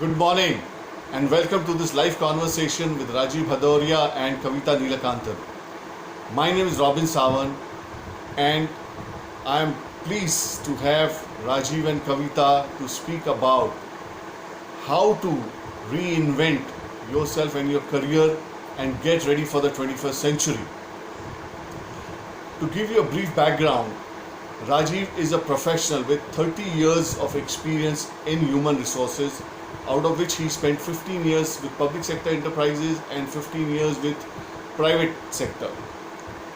Good morning and welcome to this live conversation with Rajeev Bhadauria and Kavita Neelakantan. My name is Robin Sawan and I am pleased to have Rajiv and Kavita to speak about how to reinvent yourself and your career and get ready for the 21st century. To give you a brief background, Rajiv is a professional with 30 years of experience in human resources, out of which he spent 15 years with public sector enterprises and 15 years with private sector.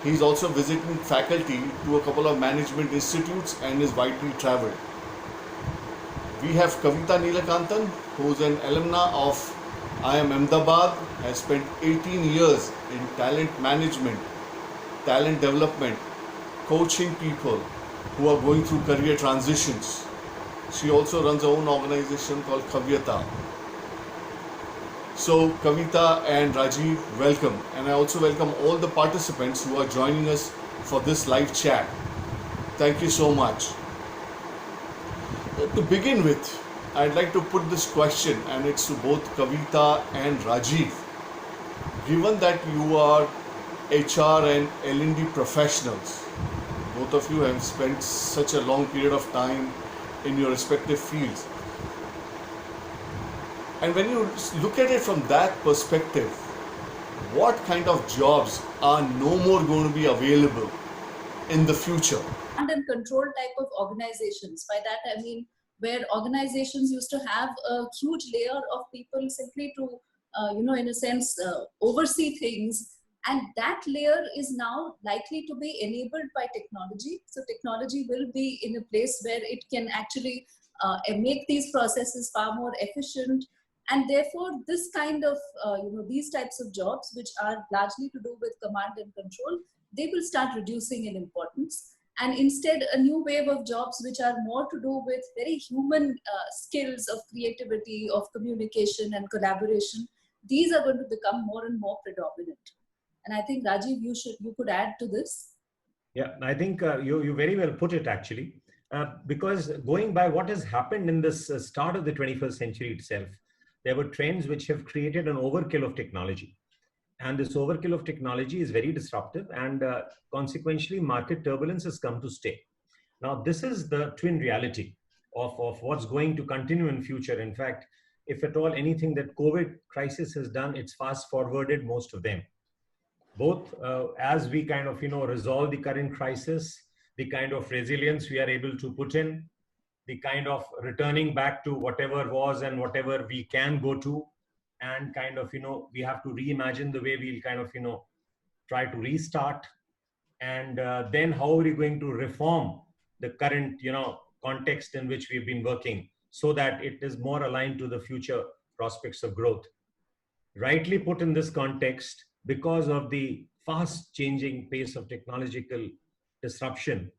He is also visiting faculty to a couple of management institutes and is widely traveled. We have Kavita Neelakantan, who is an alumna of IIM Ahmedabad, has spent 18 years in talent management, talent development, coaching people who are going through career transitions. She also runs her own organization called Kavita. So Kavita and Rajiv, welcome. And I also welcome all the participants who are joining us for this live chat. Thank you so much. To begin with, I'd like to put this question, and it's to both Kavita and Rajiv. Given that you are HR and L&D professionals, both of you have spent such a long period of time in your respective fields. And when you look at it from that perspective, what kind of jobs are no more going to be available in the future? And control type of organizations. By that I mean where organizations used to have a huge layer of people simply to, in a sense, oversee things. And that layer is now likely to be enabled by technology. So technology will be in a place where it can actually make these processes far more efficient. And therefore, this kind of, these types of jobs, which are largely to do with command and control, they will start reducing in importance. And instead, a new wave of jobs which are more to do with very human skills of creativity, of communication and collaboration, these are going to become more and more predominant. And I think, Rajiv, you could add to this. Yeah, I think you very well put it actually, because going by what has happened in this start of the 21st century itself, there were trends which have created an overkill of technology. And this overkill of technology is very disruptive, and consequently market turbulence has come to stay. Now, this is the twin reality of what's going to continue in future. In fact, if at all anything that COVID crisis has done, it's fast forwarded most of them. Both as we kind of, resolve the current crisis, the kind of resilience we are able to put in, the kind of returning back to whatever was and whatever we can go to, and kind of, we have to reimagine the way we'll kind of, try to restart. And then how are we going to reform the current, context in which we've been working so that it is more aligned to the future prospects of growth. Rightly put in this context, because of the fast changing pace of technological disruption,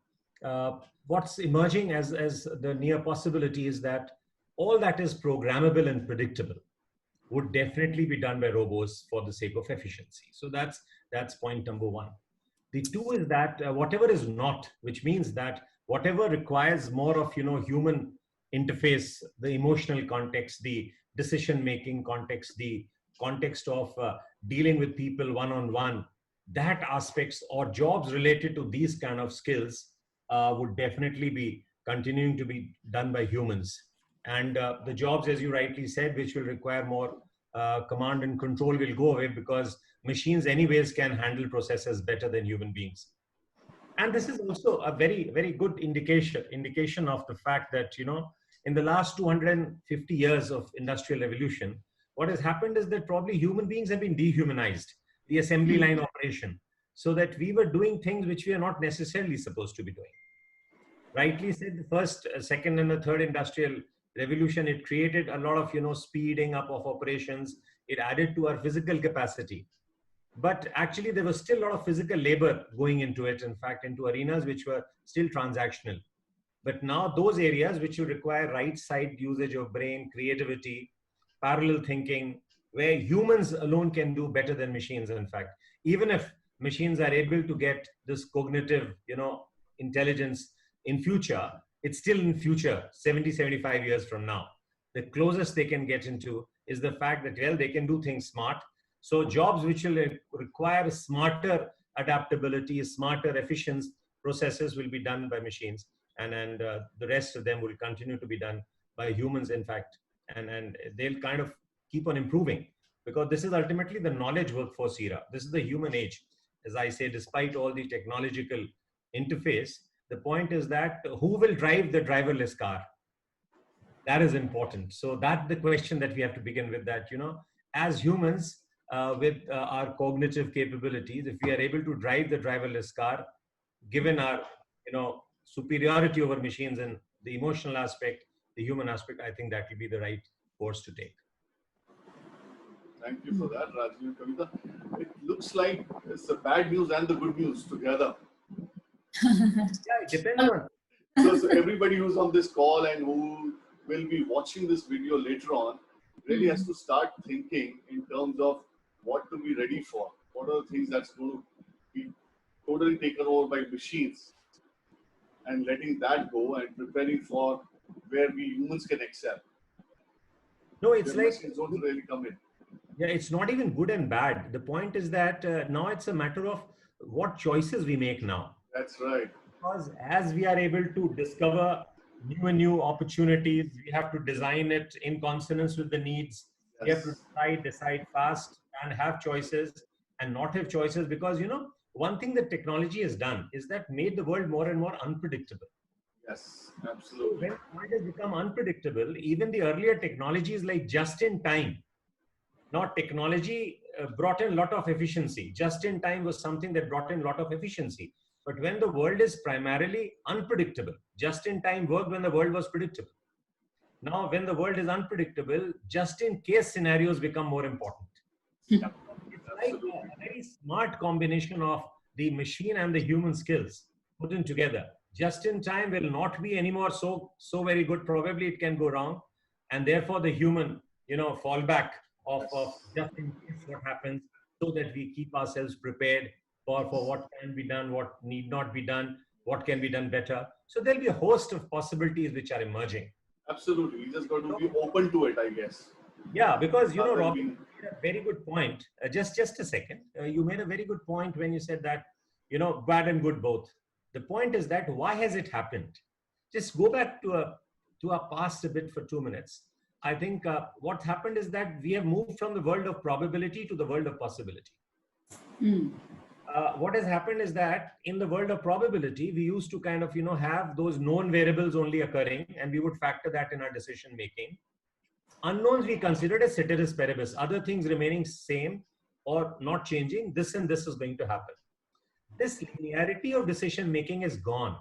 what's emerging as the near possibility is that all that is programmable and predictable would definitely be done by robots for the sake of efficiency. So that's point number one. The two is that whatever is not, which means that whatever requires more of human interface, the emotional context, the decision-making context, the context of dealing with people one-on-one, that aspects or jobs related to these kind of skills would definitely be continuing to be done by humans. And the jobs, as you rightly said, which will require more command and control will go away, because machines anyways can handle processes better than human beings. And this is also a very, very good indication of the fact that, in the last 250 years of industrial revolution, what has happened is that probably human beings have been dehumanized, the assembly line operation, so that we were doing things which we are not necessarily supposed to be doing. Rightly said, the first, second, and the third industrial revolution, it created a lot of, speeding up of operations. It added to our physical capacity. But actually, there was still a lot of physical labor going into it, in fact, into arenas which were still transactional. But now those areas which will require right side usage of brain, creativity, parallel thinking, where humans alone can do better than machines, in fact. Even if machines are able to get this cognitive, intelligence in future, it's still in future, 70, 75 years from now. the closest they can get into is the fact that, well, they can do things smart. So jobs which will require smarter adaptability, smarter efficient processes will be done by machines. And the rest of them will continue to be done by humans, in fact. And they'll kind of keep on improving, because this is ultimately the knowledge workforce era. This is the human age. As I say, despite all the technological interface, the point is that who will drive the driverless car? That is important. So that's the question that we have to begin with, that, as humans, with our cognitive capabilities, if we are able to drive the driverless car, given our, superiority over machines and the emotional aspect, the human aspect, I think that will be the right course to take. Thank you for that, Rajiv, Kavita. It looks like it's the bad news and the good news together. Yeah, it depends on. So everybody who's on this call and who will be watching this video later on really has to start thinking in terms of what to be ready for. What are the things that's going to be totally taken over by machines, and letting that go and preparing for where we humans can excel. No, it's where like machines don't really come in. Yeah, it's not even good and bad. The point is that now it's a matter of what choices we make now. That's right. Because as we are able to discover new and new opportunities, we have to design it in consonance with the needs. We have to decide fast and have choices, and not have choices, because, one thing that technology has done is that made the world more and more unpredictable. Yes, absolutely. When the world has become unpredictable, even the earlier technologies like just in time, now technology brought in a lot of efficiency. Just in time was something that brought in a lot of efficiency. But when the world is primarily unpredictable, just in time worked when the world was predictable. Now, when the world is unpredictable, just in case scenarios become more important. Yeah, it's like a very smart combination of the machine and the human skills put in together. Just in time will not be anymore so very good. Probably it can go wrong. And therefore the human, fallback of just in case what happens, so that we keep ourselves prepared for what can be done, what need not be done, what can be done better. So there'll be a host of possibilities which are emerging. Absolutely. We just got to be open to it, I guess. Yeah, because, Robin made a very good point. Just a second. You made a very good point when you said that, bad and good both. The point is that why has it happened? Just go back to our past a bit for 2 minutes. I think what happened is that we have moved from the world of probability to the world of possibility. What has happened is that in the world of probability, we used to kind of, have those known variables only occurring, and we would factor that in our decision making. Unknowns we considered as ceteris paribus, other things remaining same or not changing. This and this is going to happen. This linearity of decision making is gone.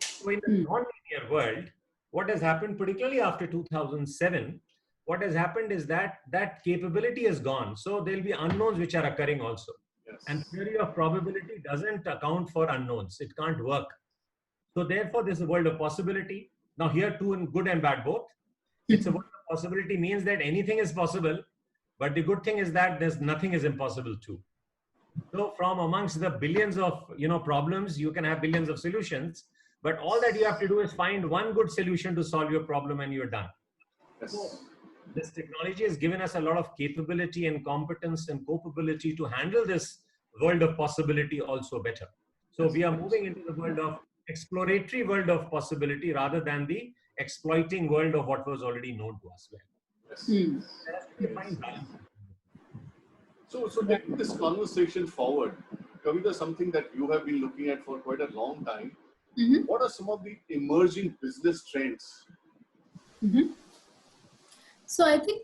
So in a non-linear world, what has happened, particularly after 2007, what has happened is that that capability is gone. So there'll be unknowns which are occurring also. Yes. And theory of probability doesn't account for unknowns. It can't work. So therefore, this is a world of possibility. Now here too, in good and bad both. It's a world of possibility means that anything is possible. But the good thing is that there's nothing is impossible too. So from amongst the billions of problems, you can have billions of solutions. But all that you have to do is find one good solution to solve your problem, and you're done. Yes. So this technology has given us a lot of capability and competence and capability to handle this world of possibility also better. So we are moving into the world of exploratory world of possibility rather than the exploiting world of what was already known to us well. Yes. There has to be a fine balance. So taking this conversation forward, Kavita, something that you have been looking at for quite a long time. What are some of the emerging business trends? So I think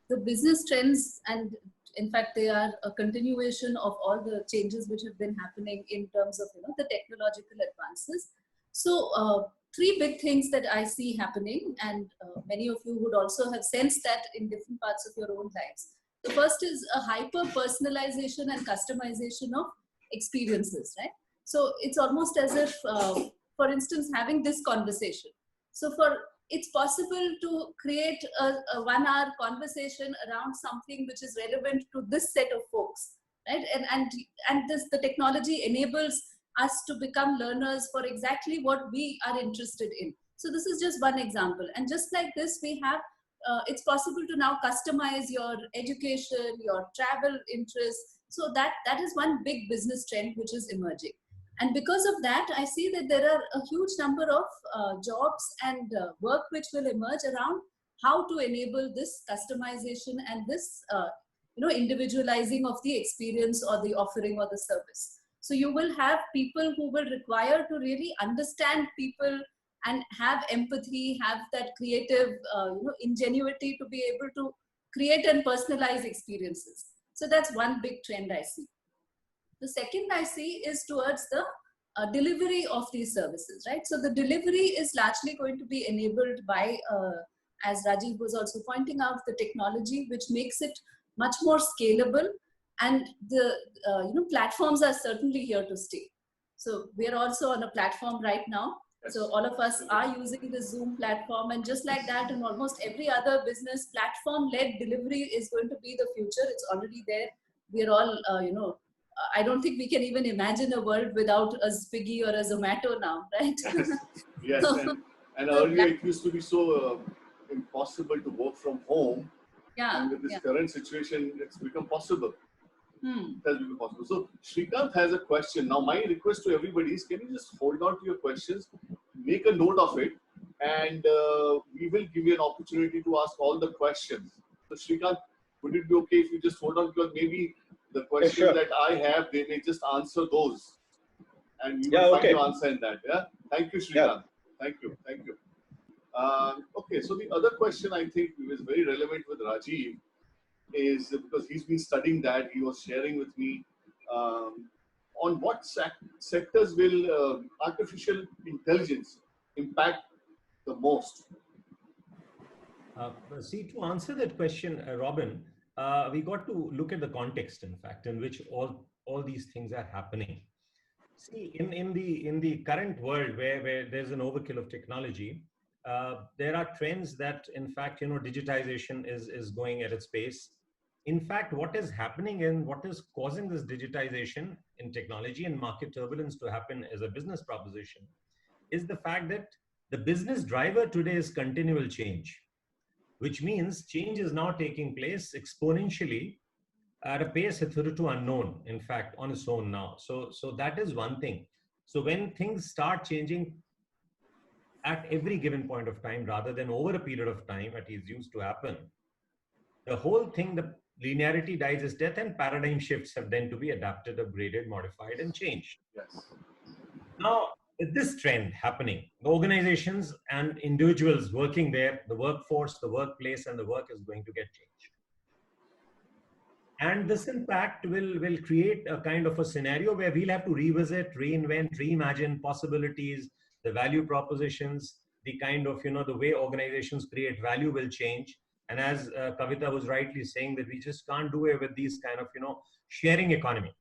the business trends, and in fact, they are a continuation of all the changes which have been happening in terms of the technological advances. So three big things that I see happening, and many of you would also have sensed that in different parts of your own lives. The first is a hyper personalization and customization of experiences, right? So it's almost as if, for instance, having this conversation. So it's possible to create a 1 hour conversation around something which is relevant to this set of folks, right? And the technology enables us to become learners for exactly what we are interested in. So this is just one example. And just like this, we have, it's possible to now customize your education, your travel interests. So that is one big business trend which is emerging. And because of that, I see that there are a huge number of jobs and work which will emerge around how to enable this customization and this individualizing of the experience or the offering or the service. So you will have people who will require to really understand people and have empathy, have that creative ingenuity to be able to create and personalize experiences. So that's one big trend I see. The second I see is towards the delivery of these services, right? So the delivery is largely going to be enabled by, as Rajiv was also pointing out, the technology, which makes it much more scalable. And the platforms are certainly here to stay. So we are also on a platform right now. So all of us are using the Zoom platform, and just like that, in almost every other business, platform-led delivery is going to be the future. It's already there. We are all, I don't think we can even imagine a world without a Swiggy or a Zomato now, right? Yes. And earlier it used to be so impossible to work from home. Yeah. And with this current situation, it's become possible. It has become possible. So Shrikant has a question. Now my request to everybody is, can you just hold on to your questions, make a note of it, and we will give you an opportunity to ask all the questions. So Shrikant, would it be okay if you just hold on, because maybe the questions that I have, they may just answer those, and you will find your answer in that. Yeah. Thank you, Shrikant. Thank you. Thank you. Okay. So the other question I think is very relevant with Rajiv is because he's been studying that. He was sharing with me on what sectors will artificial intelligence impact the most. See, to answer that question, Robin, we got to look at the context, in fact, in which all these things are happening. See, in the current world where there's an overkill of technology, there are trends that, in fact, digitization is going at its pace. In fact, what is happening and what is causing this digitization in technology and market turbulence to happen as a business proposition is the fact that the business driver today is continual change, which means change is now taking place exponentially at a pace hitherto unknown, in fact, on its own now. So that is one thing. So when things start changing at every given point of time, rather than over a period of time, it is used to happen, the whole thing, the linearity dies its death, and paradigm shifts have then to be adapted, upgraded, modified, and changed. Yes. Now, with this trend happening, the organizations and individuals working there, the workforce, the workplace, and the work is going to get changed. And this impact will create a kind of a scenario where we'll have to revisit, reinvent, reimagine possibilities, the value propositions, the kind of, the way organizations create value will change. And as Kavita was rightly saying, that we just can't do it with these kind of, sharing economy.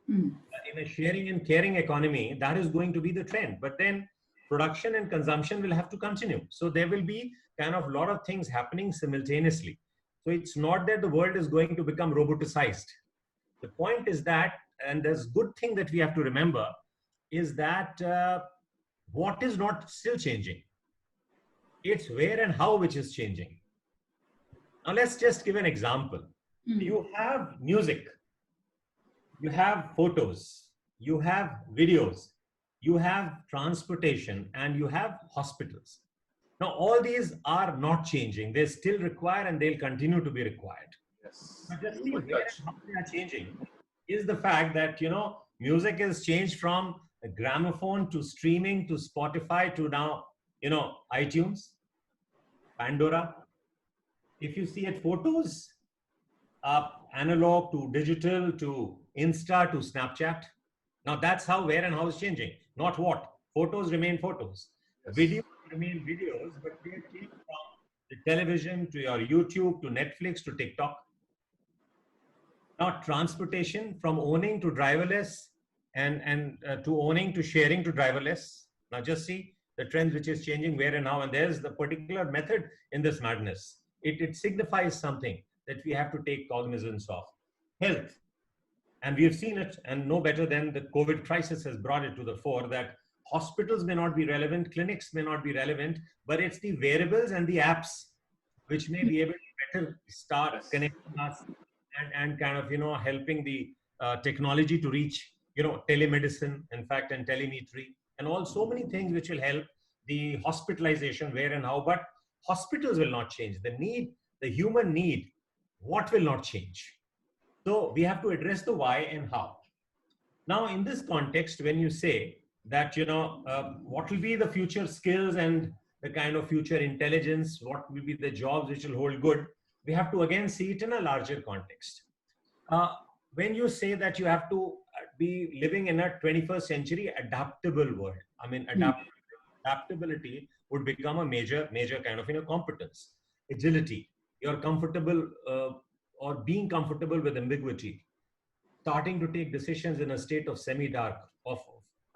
In a sharing and caring economy, that is going to be the trend. But then production and consumption will have to continue. So there will be kind of a lot of things happening simultaneously. So it's not that the world is going to become roboticized. The point is that, and there's good thing that we have to remember, is that what is not still changing? It's where and how which is changing. Now let's just give an example. You have music, you have photos, you have videos, you have transportation, and you have hospitals. Now, all these are not changing. They still require and they'll continue to be required. Yes. But just see where and how they are changing is the fact that, music has changed from a gramophone to streaming to Spotify to now, iTunes, Pandora. If you see at photos, analog to digital to Insta to Snapchat. Now, that's how, where and how is changing. Not what. Photos remain photos. Yes. Videos remain videos, but they have changed from the television to your YouTube to Netflix to TikTok. Now, transportation from owning to driverless and to owning to sharing to driverless. Now, just see the trends which is changing where and how, and there's the particular method in this madness. It signifies something that we have to take cognizance of. Health. And we have seen it, and no better than the COVID crisis has brought it to the fore, that Hospitals may not be relevant, clinics may not be relevant, but it's the wearables and the apps which may be able to better start connecting us and kind of, helping the technology to reach, telemedicine, in fact, and telemetry, and all so many things which will help the hospitalization where and how. But hospitals will not change. The need, the human need, what will not change? So we have to address the why and how. Now, in this context, when you say that, what will be the future skills and the kind of future intelligence, what will be the jobs which will hold good, we have to again see it in a larger context. When you say that you have to be living in a 21st century adaptable world, I mean, adaptability would become a major kind of, competence. Agility, you're comfortable or being comfortable with ambiguity, starting to take decisions in a state of semi-dark, of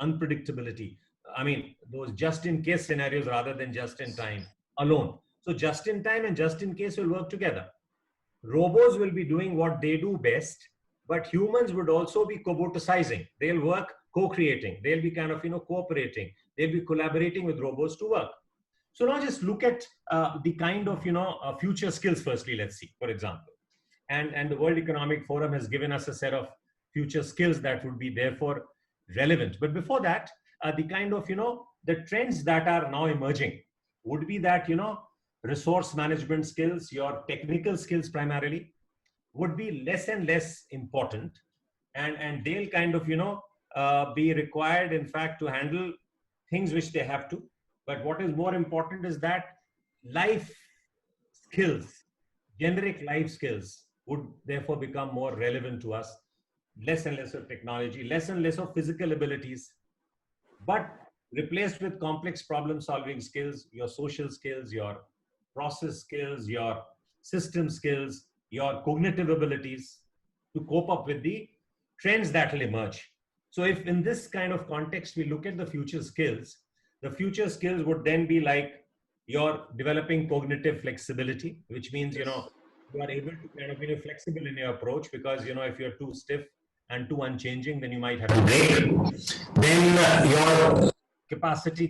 unpredictability. I mean, those just-in-case scenarios rather than just-in-time alone. So just-in-time and just-in-case will work together. Robots will be doing what they do best, but humans would also be coboticizing. They'll work co-creating. They'll be kind of, cooperating. They'll be collaborating with robots to work. So now just look at the kind of, future skills firstly, let's see, for example. And the World Economic Forum has given us a set of future skills that would be therefore relevant. But before that, the kind of, the trends that are now emerging would be that, resource management skills, your technical skills primarily, would be less and less important. And they'll kind of, be required, in fact, to handle things which they have to. But what is more important is that life skills, generic life skills, would therefore become more relevant to us. Less and less of technology, less and less of physical abilities, but replaced with complex problem solving skills, your social skills, your process skills, your system skills, your cognitive abilities to cope up with the trends that will emerge. So if in this kind of context, we look at the future skills would then be like you're developing cognitive flexibility, which means, you are able to kind of be flexible in your approach, because, if you're too stiff and too unchanging, then you might have to break. Then your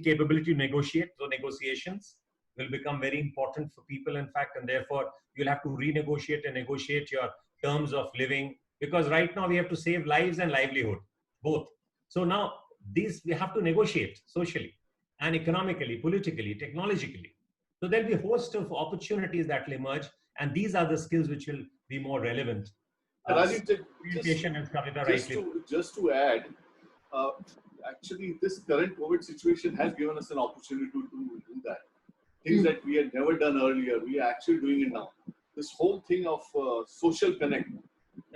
capability to negotiate, so negotiations will become very important for people, in fact, and therefore you'll have to renegotiate and negotiate your terms of living, because right now we have to save lives and livelihood, both. So now these we have to negotiate socially and economically, politically, technologically. So there'll be a host of opportunities that will emerge, and these are the skills which will be more relevant. Rajiv, just to add, actually, this current COVID situation has given us an opportunity to do that. Things that we had never done earlier, we are actually doing it now. This whole thing of social connect,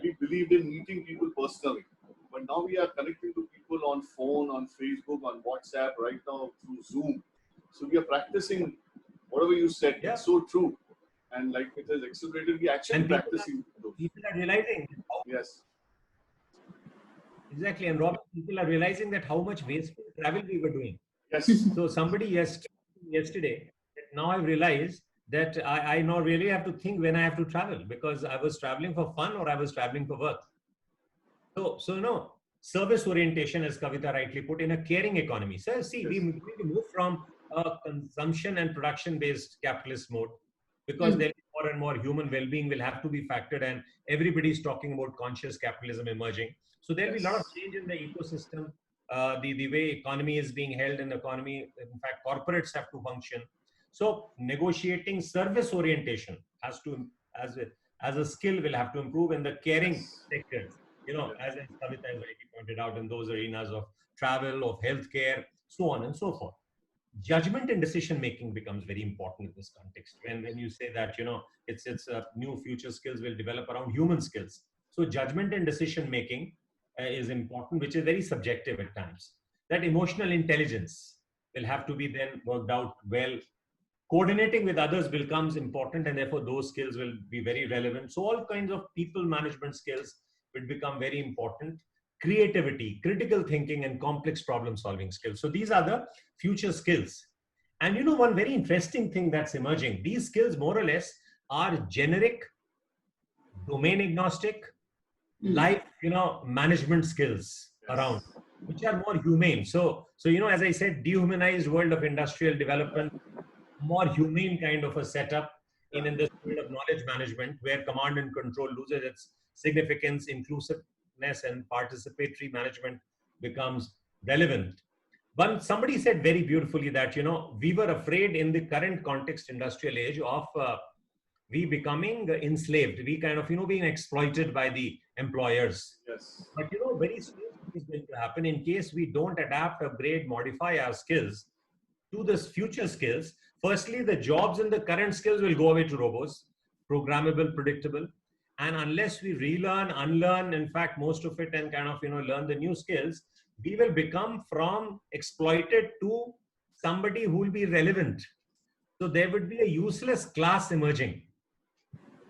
we believed in meeting people personally, but now we are connecting to people on phone, on Facebook, on WhatsApp, right now through Zoom. So we are practicing whatever you said. Yeah. It's so true. And like it has accelerated, we actually practicing those. People are realizing. Yes. Exactly. And Rob, people are realizing that how much wasteful travel we were doing. Yes. So somebody yesterday, now I've realized that I now really have to think when I have to travel, because I was traveling for fun or I was traveling for work. So no, service orientation, as Kavita rightly put, in a caring economy. So see, we're going to move from a consumption and production-based capitalist mode, because there is more and more human well-being will have to be factored, and everybody's talking about conscious capitalism emerging. So there'll be a lot of change in the ecosystem, the way economy is being held in the economy. In fact, corporates have to function. So negotiating service orientation has to, as a skill, will have to improve in the caring sectors. As Kavita has already pointed out, in those arenas of travel, of healthcare, so on and so forth. Judgment and decision making becomes very important in this context. When you say that, it's new future skills will develop around human skills. So judgment and decision making is important, which is very subjective at times. That emotional intelligence will have to be then worked out well. Coordinating with others becomes important, and therefore those skills will be very relevant. So all kinds of people management skills will become very important. Creativity, critical thinking, and complex problem solving skills. So these are the future skills. And one very interesting thing that's emerging, these skills more or less are generic, domain agnostic, life, management skills around. which are more humane. So, as I said, dehumanized world of industrial development, more humane kind of a setup in this field of knowledge management, where command and control loses its significance, inclusiveness and participatory management becomes relevant. But somebody said very beautifully that, we were afraid in the current context, industrial age, of we becoming enslaved, we kind of, being exploited by the employers. Yes. But, very soon is going to happen in case we don't adapt, upgrade, modify our skills to this future skills. Firstly, the jobs and the current skills will go away to robots, programmable, predictable. And unless we relearn, unlearn, in fact, most of it, and kind of, learn the new skills, we will become from exploited to somebody who will be relevant. So there would be a useless class emerging,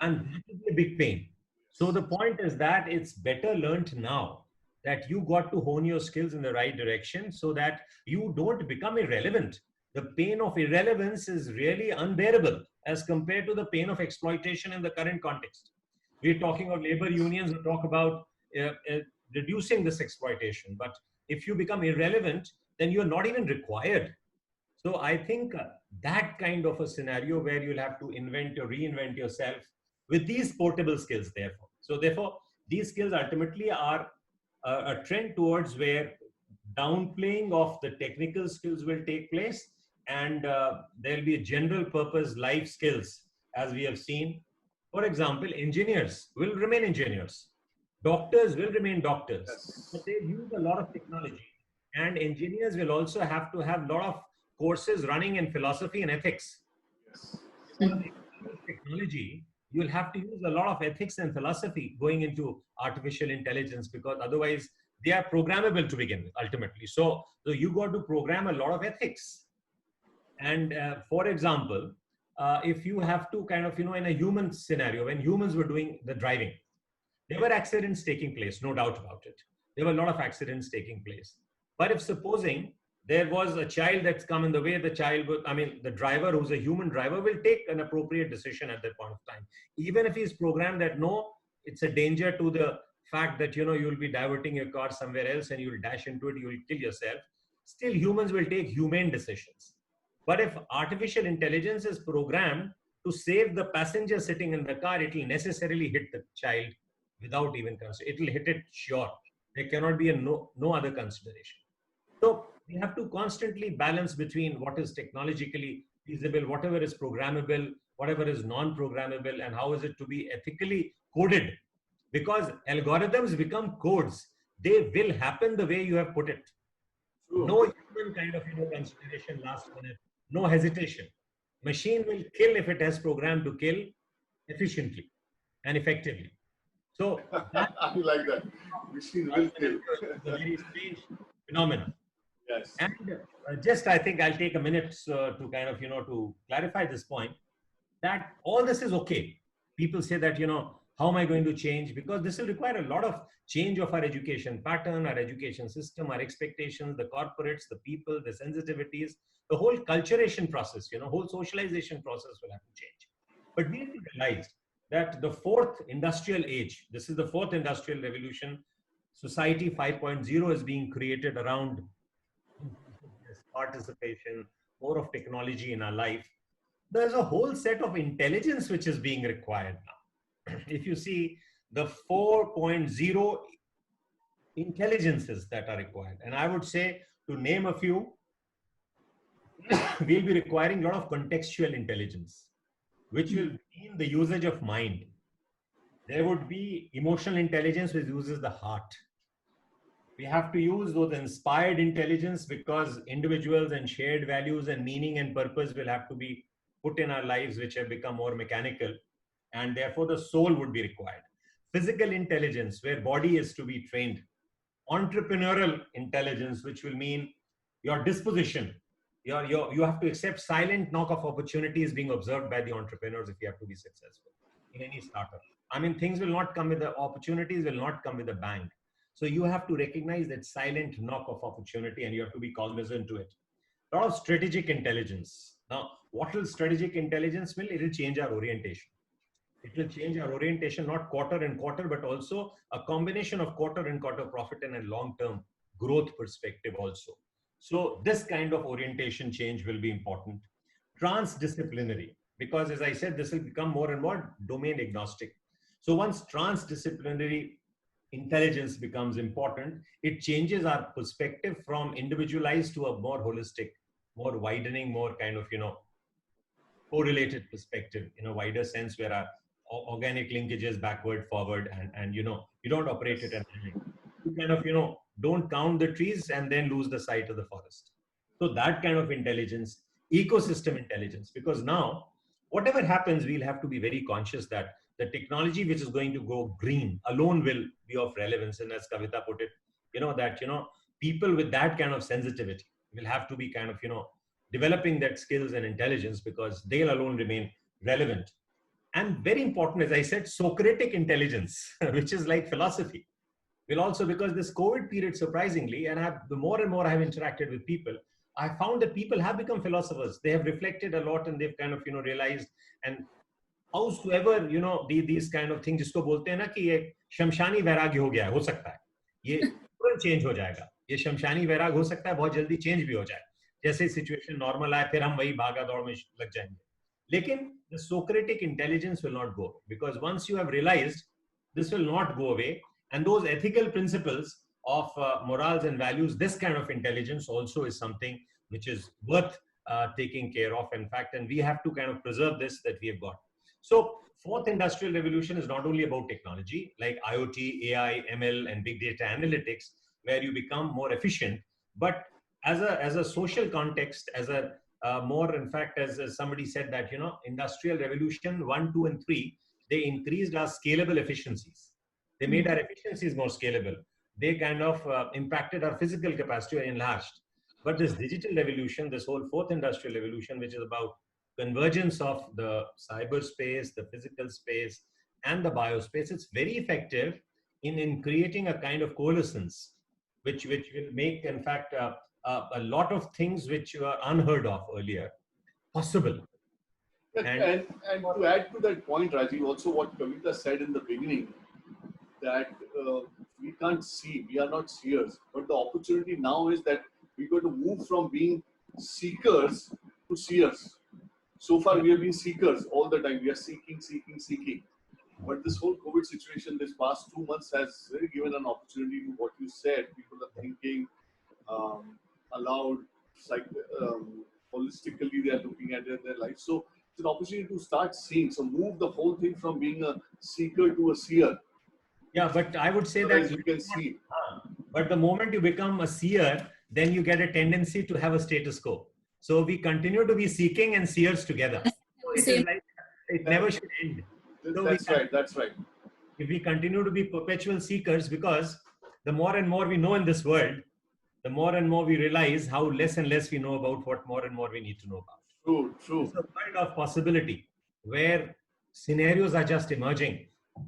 and that would be a big pain. So the point is that it's better learned now, that you got to hone your skills in the right direction so that you don't become irrelevant. The pain of irrelevance is really unbearable as compared to the pain of exploitation in the current context. We're talking of labor unions who talk about reducing this exploitation. But if you become irrelevant, then you're not even required. So I think that kind of a scenario where you'll have to invent or reinvent yourself with these portable skills, therefore. So therefore, these skills ultimately are a trend towards where downplaying of the technical skills will take place, and there'll be a general purpose life skills, as we have seen. For example, engineers will remain engineers. Doctors will remain doctors. Yes. But they use a lot of technology. And engineers will also have to have a lot of courses running in philosophy and ethics. Yes. Because if you use technology, you'll have to use a lot of ethics and philosophy going into artificial intelligence, because otherwise they are programmable to begin with, ultimately. So you got to program a lot of ethics. And for example, if you have to kind of, in a human scenario, when humans were doing the driving, there were accidents taking place, no doubt about it. There were a lot of accidents taking place. But if supposing there was a child that's come in the way, the driver who's a human driver will take an appropriate decision at that point of time. Even if he's programmed that, no, it's a danger to the fact that, you'll be diverting your car somewhere else and you'll dash into it, you'll kill yourself. Still, humans will take humane decisions. But if artificial intelligence is programmed to save the passenger sitting in the car, it will necessarily hit the child without even consider. It will hit it sure. There cannot be no other consideration. So we have to constantly balance between what is technologically feasible, whatever is programmable, whatever is non-programmable, and how is it to be ethically coded. Because algorithms become codes. They will happen the way you have put it. True. No human kind of consideration last minute. No hesitation. Machine will kill if it has programmed to kill efficiently and effectively. So that I like that. Machine will kill. It's a very strange phenomenon. Yes. And just, I think I'll take a minute to kind of, to clarify this point, that all this is okay. People say that, how am I going to change? Because this will require a lot of change of our education pattern, our education system, our expectations, the corporates, the people, the sensitivities, the whole culturation process, whole socialization process will have to change. But we realized that the fourth industrial age, this is the fourth industrial revolution, society 5.0 is being created around participation, more of technology in our life. There's a whole set of intelligence which is being required now. If you see the 4.0 intelligences that are required, and I would say, to name a few, we'll be requiring a lot of contextual intelligence, which will mean the usage of mind. There would be emotional intelligence, which uses the heart. We have to use those inspired intelligence, because individuals and shared values and meaning and purpose will have to be put in our lives, which have become more mechanical, and therefore the soul would be required. Physical intelligence, where body is to be trained. Entrepreneurial intelligence, which will mean your disposition. You have to accept silent knock of opportunities being observed by the entrepreneurs if you have to be successful in any startup. I mean, things will not come with the opportunities, will not come with a bang. So you have to recognize that silent knock of opportunity, and you have to be cognizant to it. A lot of strategic intelligence. Now, what will strategic intelligence will? It will change our orientation. It will change our orientation, not quarter and quarter, but also a combination of quarter and quarter profit and a long-term growth perspective also. So this kind of orientation change will be important. Transdisciplinary, because as I said, this will become more and more domain agnostic. So once transdisciplinary intelligence becomes important, it changes our perspective from individualized to a more holistic, more widening, more kind of, correlated perspective in a wider sense, where our organic linkages backward, forward, and you don't operate it at hand. You kind of, don't count the trees and then lose the sight of the forest. So that kind of intelligence, ecosystem intelligence, because now whatever happens, we'll have to be very conscious that the technology which is going to go green alone will be of relevance. And as Kavita put it, people with that kind of sensitivity will have to be kind of, developing that skills and intelligence, because they'll alone remain relevant. And very important, as I said, Socratic intelligence, which is like philosophy, will also, because this COVID period, surprisingly, and the more and more I have interacted with people, I found that people have become philosophers. They have reflected a lot, and they've kind of, realized, and howsoever, these kind of things, जिसको बोलते हैं ना कि ये शमशानी वैराग्य हो गया है, हो सकता है, ये तुरंत चेंज हो जाएगा, ये शमशानी वैराग्य हो सकता है, बहुत जल्दी चेंज भी हो जाए, जैसे सिचुएशन नॉर्मल आए फिर हम वही भागा दौड़ में लग जाएंगे. लेकिन the Socratic intelligence will not go, because once you have realized, this will not go away, and those ethical principles of morals and values, this kind of intelligence also is something which is worth taking care of, in fact, and we have to kind of preserve this that we have got. So fourth industrial revolution is not only about technology like IoT, AI, ML, and big data analytics, where you become more efficient, but as a social context, as a more, in fact, as somebody said that, industrial revolution 1, 2, and 3, they increased our scalable efficiencies. They made our efficiencies more scalable. They kind of impacted our physical capacity or enlarged. But this digital revolution, this whole fourth industrial revolution, which is about convergence of the cyberspace, the physical space, and the biospace, it's very effective in creating a kind of coalescence, which will make, in fact, a lot of things which were unheard of earlier possible. And to add to that point, Rajiv, also what Kavita said in the beginning, that we can't see, we are not seers, but the opportunity now is that we're going to move from being seekers to seers. So far, we have been seekers all the time. We are seeking. But this whole COVID situation, this past 2 months, has really given an opportunity to what you said. People are thinking aloud, holistically, they are looking at their life. So it's an opportunity to start seeing. So move the whole thing from being a seeker to a seer. Yeah, but I would say so that you can see. But the moment you become a seer, then you get a tendency to have a status quo. So we continue to be seeking and seers together. So it is like, it never should end. So That's right. If we continue to be perpetual seekers, because the more and more we know in this world, the more and more we realize how less and less we know about what more and more we need to know about. True. It's a world of possibility where scenarios are just emerging.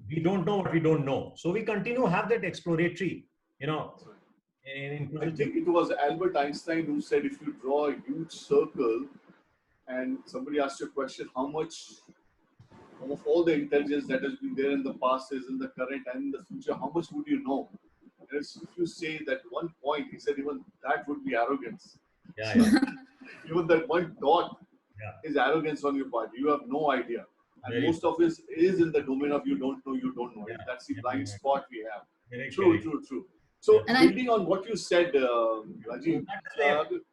We don't know what we don't know. So we continue to have that exploratory, I think it was Albert Einstein who said, if you draw a huge circle and somebody asks you a question, how much of all the intelligence that has been there in the past is in the current and in the future, how much would you know? And if you say that one point, he said even that would be arrogance. Yeah. Even that one dot is arrogance on your part. You have no idea. And most of this is in the domain of you don't know. Yeah. That's the blind spot we have. Very True. So building on what you said, Rajiv,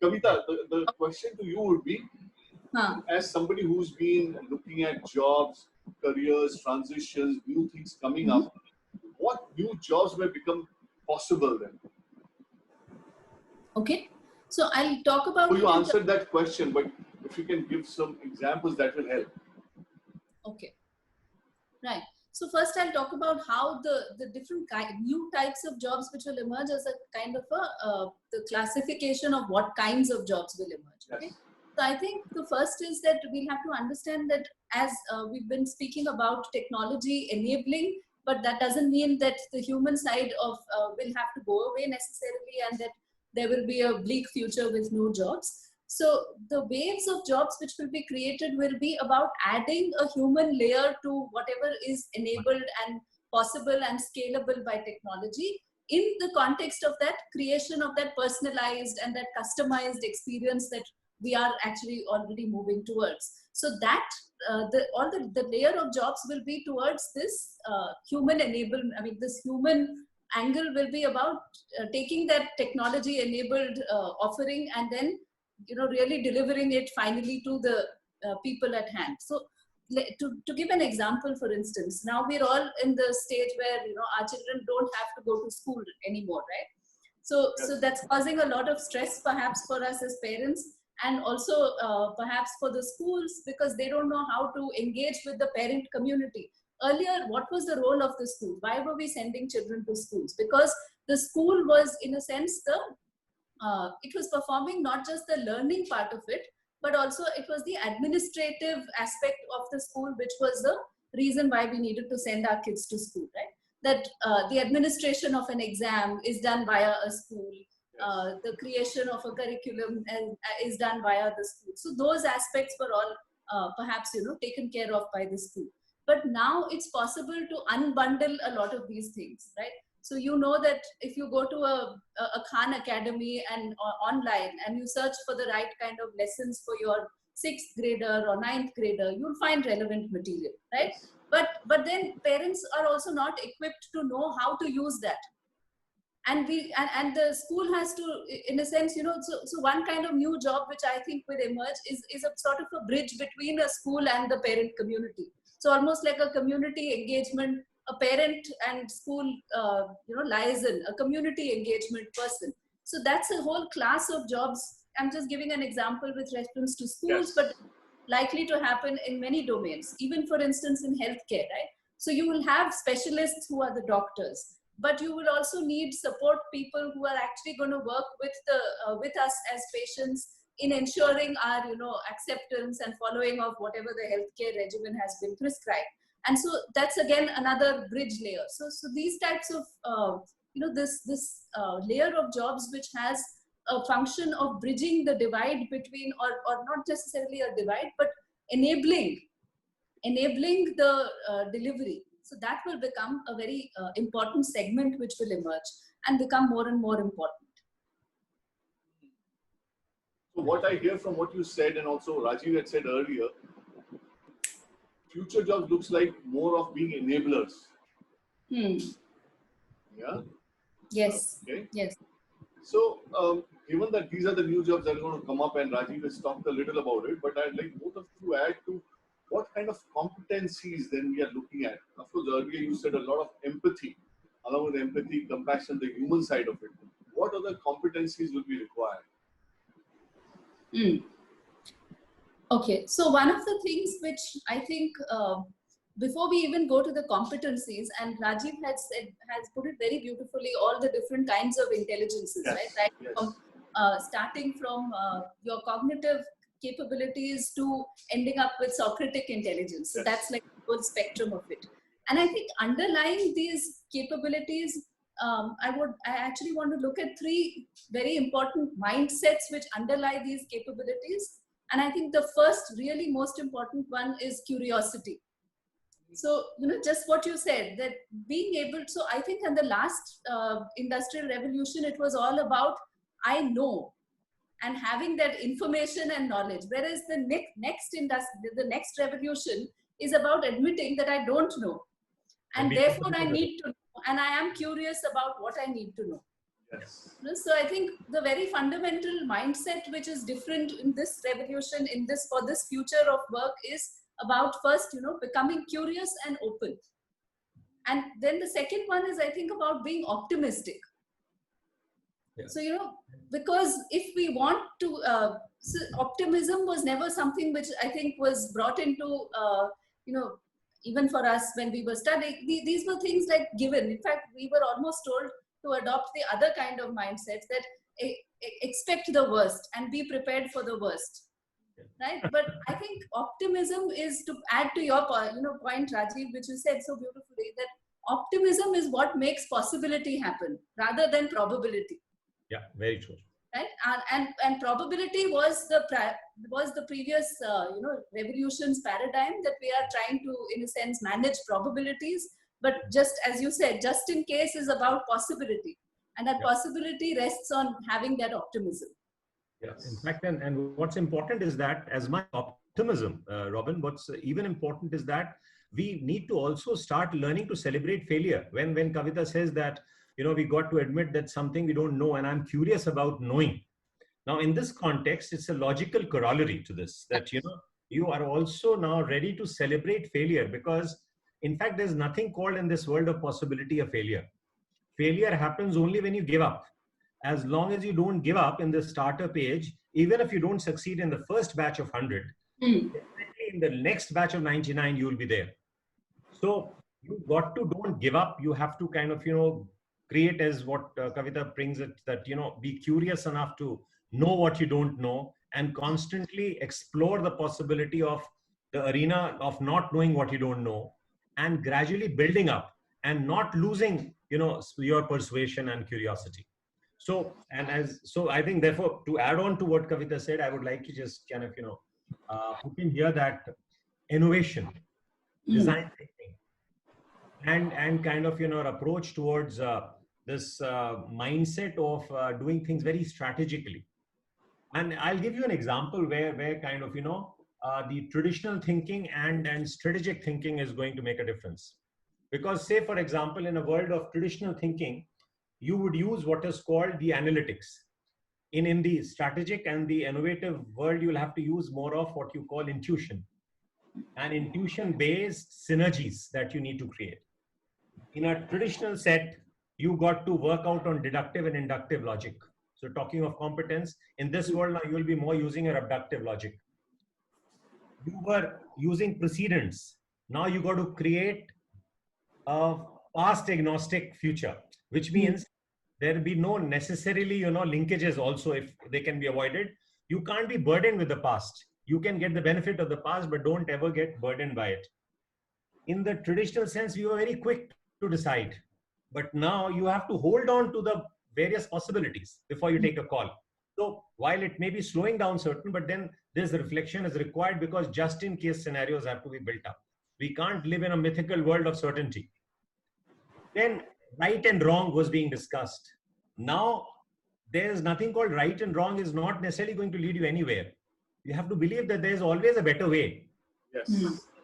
Kavita, the question to you would be, as somebody who's been looking at jobs, careers, transitions, new things coming up, what new jobs may become possible then? Okay, so I'll talk about. So you answered that question, but if you can give some examples, that will help. Okay, right. So first I'll talk about how the different new types of jobs which will emerge as a kind of the classification of what kinds of jobs will emerge. Okay. Yes. So I think the first is that we'll have to understand that as we've been speaking about technology enabling, but that doesn't mean that the human side of will have to go away necessarily, and that there will be a bleak future with no jobs. So the waves of jobs which will be created will be about adding a human layer to whatever is enabled and possible and scalable by technology. in the context of that creation of that personalized and that customized experience that we are actually already moving towards. So that the layer of jobs will be towards this human enablement. I mean, this human angle will be about taking that technology enabled offering and then really delivering it finally to the people at hand. So to give an example, for instance, now we're all in the stage where our children don't have to go to school anymore, right? So that's causing a lot of stress perhaps for us as parents, and also perhaps for the schools, because they don't know how to engage with the parent community. Earlier, what was the role of the school? Why were we sending children to schools? Because the school was, in a sense, it was performing not just the learning part of it, but also it was the administrative aspect of the school, which was the reason why we needed to send our kids to school, right? That the administration of an exam is done via a school. The creation of a curriculum is done via the school. So those aspects were all perhaps taken care of by the school. But now it's possible to unbundle a lot of these things, right? So that if you go to a Khan Academy and online and you search for the right kind of lessons for your 6th grader or 9th grader, you'll find relevant material, right? But then parents are also not equipped to know how to use that. And the school has to, in a sense, so one kind of new job which I think will emerge is a sort of a bridge between a school and the parent community. So almost like a community engagement, a parent and school, liaison, a community engagement person. So that's a whole class of jobs. I'm just giving an example with reference to schools, but likely to happen in many domains, even for instance in healthcare, right? So you will have specialists who are the doctors, but you will also need support people who are actually going to work with us as patients in ensuring our acceptance and following of whatever the healthcare regimen has been prescribed. And so that's again another bridge layer. So these types of this layer of jobs which has a function of bridging the divide between, or not necessarily a divide, but enabling the delivery. So that will become a very important segment which will emerge and become more and more important. So what I hear from what you said, and also Rajiv had said earlier, future jobs looks like more of being enablers. Yeah? Yes. Okay. Yes. So given that these are the new jobs that are going to come up, and Rajiv has talked a little about it, but I'd like both of you to add to what kind of competencies then we are looking at. Of course, earlier you said a lot of empathy. Along with empathy, compassion, the human side of it. What other competencies will be required? Okay, so one of the things which I think before we even go to the competencies, and Rajiv has put it very beautifully, all the different kinds of intelligences, right? From, starting from your cognitive capabilities to ending up with Socratic intelligence. So that's like the whole spectrum of it. And I think underlying these capabilities, I actually want to look at 3 very important mindsets which underlie these capabilities. And I think the first, really most important one is curiosity. So, just what you said, that being able, so I think in the last industrial revolution, it was all about, I know, and having that information and knowledge. Whereas the next revolution is about admitting that I don't know. And therefore I need to know, and I am curious about what I need to know. Yes. So I think the very fundamental mindset which is different in this revolution, for this future of work, is about first, becoming curious and open. And then the second one is, I think, about being optimistic. Yeah. So, because if we want to, so optimism was never something which I think was brought into, even for us when we were studying, these were things like given. In fact, we were almost told to adopt the other kind of mindsets, that expect the worst and be prepared for the worst, right? But I think optimism is, to add to your point, Rajiv, which you said so beautifully, that optimism is what makes possibility happen rather than probability. Yeah, very true. Right, and probability was the previous revolution's paradigm, that we are trying to, in a sense, manage probabilities. But just as you said, just in case is about possibility. And that Yeah. possibility rests on having that optimism. Yeah. In fact, and what's important is that as much optimism, Robin, what's even important is that we need to also start learning to celebrate failure. When Kavita says that, we got to admit that something we don't know, and I'm curious about knowing. Now, in this context, it's a logical corollary to this, that, you are also now ready to celebrate failure, because in fact, there's nothing called in this world of possibility of failure. Failure happens only when you give up. As long as you don't give up in the starter page, even if you don't succeed in the first batch of 100, definitely in the next batch of 99, you will be there. So you got to don't give up. You have to kind of, create, as what Kavita brings it, that, be curious enough to know what you don't know and constantly explore the possibility of the arena of not knowing what you don't know and gradually building up and not losing, your persuasion and curiosity. So, so I think, therefore, to add on to what Kavita said, I would like to just kind of, put in here that innovation, design thinking, and kind of, approach towards this mindset of doing things very strategically. And I'll give you an example where kind of, the traditional thinking and strategic thinking is going to make a difference. Because, say, for example, in a world of traditional thinking, you would use what is called the analytics. In the strategic and the innovative world, you'll have to use more of what you call intuition and intuition-based synergies that you need to create. In a traditional set, you got to work out on deductive and inductive logic. So talking of competence, in this world now, you will be more using a abductive logic. You were using precedents. Now you got to create a past agnostic future, which means there will be no necessarily, linkages also if they can be avoided. You can't be burdened with the past. You can get the benefit of the past, but don't ever get burdened by it. In the traditional sense, we were very quick to decide. But now you have to hold on to the various possibilities before you take a call. So while it may be slowing down certain, but then this reflection is required because just in case scenarios have to be built up. We can't live in a mythical world of certainty. Then right and wrong was being discussed. Now there's nothing called right and wrong is not necessarily going to lead you anywhere. You have to believe that there's always a better way. Yes.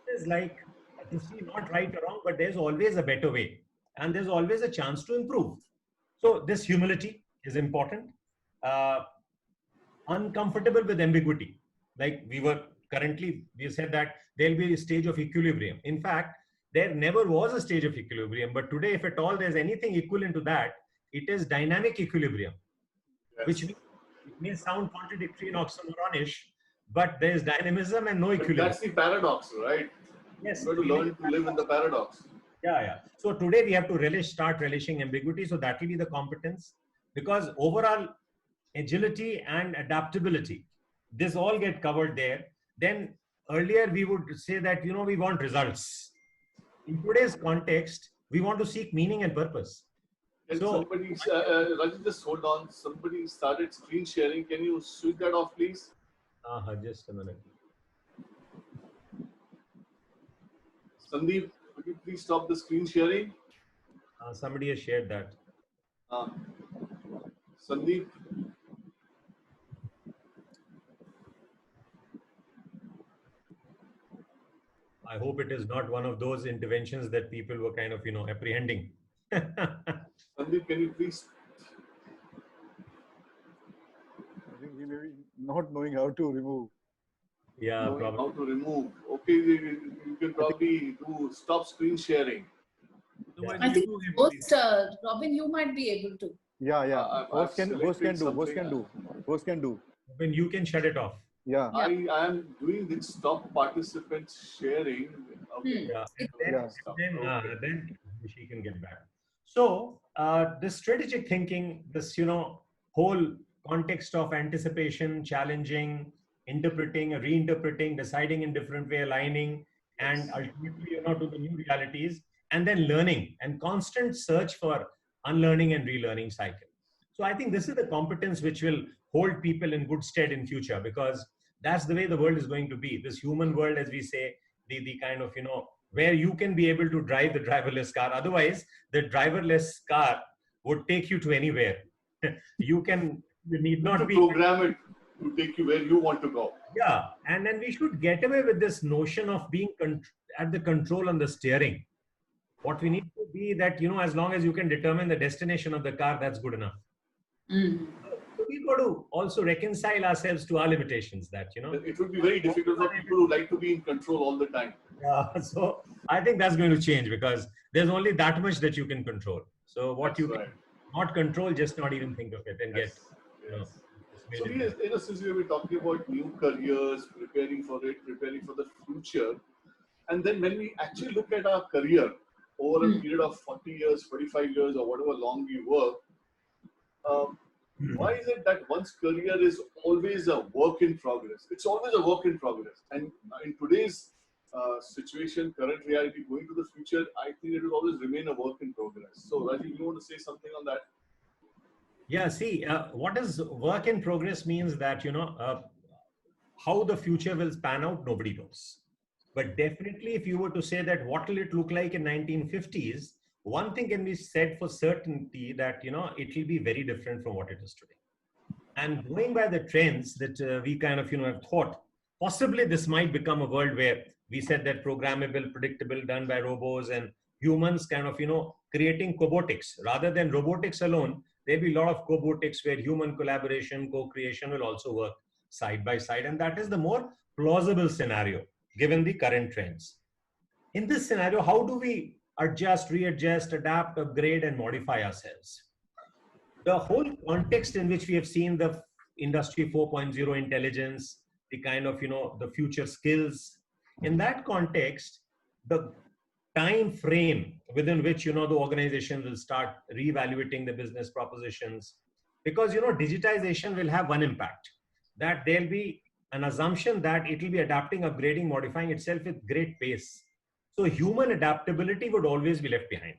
It's like, to see not right or wrong, but there's always a better way. And there's always a chance to improve. So this humility is important. Uncomfortable with ambiguity. Like we said that there'll be a stage of equilibrium. In fact, there never was a stage of equilibrium, but today, if at all there's anything equivalent to that, it is dynamic equilibrium, which means it may sound contradictory and oxymoronish, but there's dynamism and no equilibrium. That's the paradox, right? Yes. You have to learn to live in the paradox. Yeah. So today we have to start relishing ambiguity. So that will be the competence, because overall agility and adaptability, this all get covered there. Then earlier we would say that, we want results. In today's context, we want to seek meaning and purpose. And So, somebody, Rajiv, just hold on. Somebody started screen sharing. Can you switch that off, please? just a minute. Sandeep, could you please stop the screen sharing? Somebody has shared that. Sandeep. I hope it is not one of those interventions that people were kind of, apprehending. Sandeep, can you please? I think he may be not knowing how to remove. Yeah, Knowing probably. how to remove. Okay, you can probably do stop screen sharing. I think most, Robin, you might be able to. Yeah. Host can do. When you can shut it off. Yeah. I am doing this stop participant sharing. Okay. Then she can get back. So the strategic thinking, this, whole context of anticipation, challenging, interpreting, reinterpreting, deciding in different way, aligning, and ultimately, to the new realities, and then learning and constant search for unlearning and relearning cycle. So I think this is the competence which will hold people in good stead in future, because that's the way the world is going to be. This human world, as we say, the kind of, where you can be able to drive the driverless car. Otherwise, the driverless car would take you to anywhere. You need not To be. program it to take you where you want to go. Yeah. And then we should get away with this notion of being at the control on the steering. What we need to be that, as long as you can determine the destination of the car, that's good enough. Mm. So we've got to also reconcile ourselves to our limitations that, It would be very difficult for people who like to be in control all the time. so I think that's going to change because there's only that much that you can control. So what That's you right. can not control, just not even think of it and Yes. get, Yes. just So made it there. since we were talking about new careers, preparing for it, preparing for the future, and then when we actually look at our career over a period of 40 years, 45 years, or whatever long we work, why is it that one's career is always a work in progress? It's always a work in progress. And in today's situation, current reality, going to the future, I think it will always remain a work in progress. So, Rajiv, you want to say something on that? Yeah, see, what is work in progress means that, how the future will pan out, nobody knows. But definitely, if you were to say that what will it look like in 1950s, one thing can be said for certainty that, it will be very different from what it is today. And going by the trends that we kind of, have thought, possibly this might become a world where we said that programmable, predictable, done by robots and humans kind of, creating cobotics. Rather than robotics alone, there'll be a lot of cobotics where human collaboration, co-creation will also work side by side. And that is the more plausible scenario, given the current trends. In this scenario, how do we adjust, readjust, adapt, upgrade, and modify ourselves? The whole context in which we have seen the industry 4.0 intelligence, the kind of, the future skills, in that context, the time frame within which, the organization will start reevaluating the business propositions, because, digitization will have one impact, that there'll be an assumption that it will be adapting, upgrading, modifying itself with great pace. So human adaptability would always be left behind.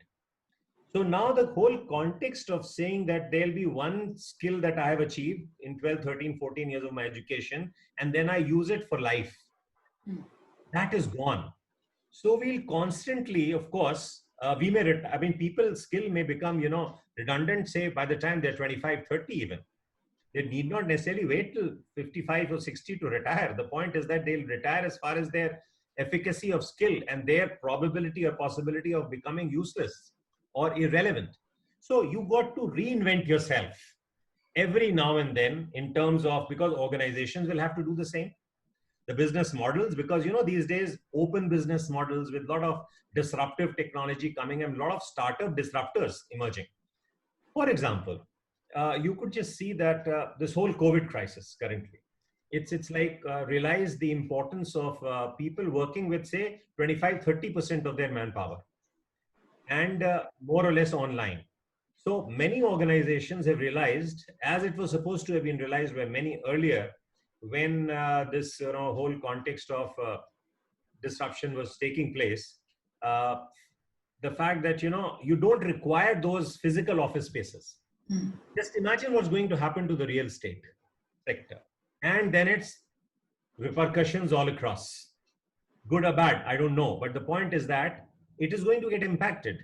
So now the whole context of saying that there'll be one skill that I have achieved in 12, 13, 14 years of my education, and then I use it for life, that is gone. So we'll constantly, of course, people's skill may become, redundant, say, by the time they're 25, 30 even. They need not necessarily wait till 55 or 60 to retire. The point is that they'll retire as far as their efficacy of skill and their probability or possibility of becoming useless or irrelevant. So you got to reinvent yourself every now and then in terms of, because organizations will have to do the same. The business models, because, these days, open business models with a lot of disruptive technology coming and a lot of startup disruptors emerging. For example, you could just see that this whole COVID crisis currently, it's like realize the importance of people working with, say, 25, 30% of their manpower and more or less online. So many organizations have realized, as it was supposed to have been realized by many earlier, when this whole context of disruption was taking place, uh, the fact that you don't require those physical office spaces. Just imagine what's going to happen to the real estate sector, and then it's repercussions all across, good or bad, I don't know, but the point is that it is going to get impacted.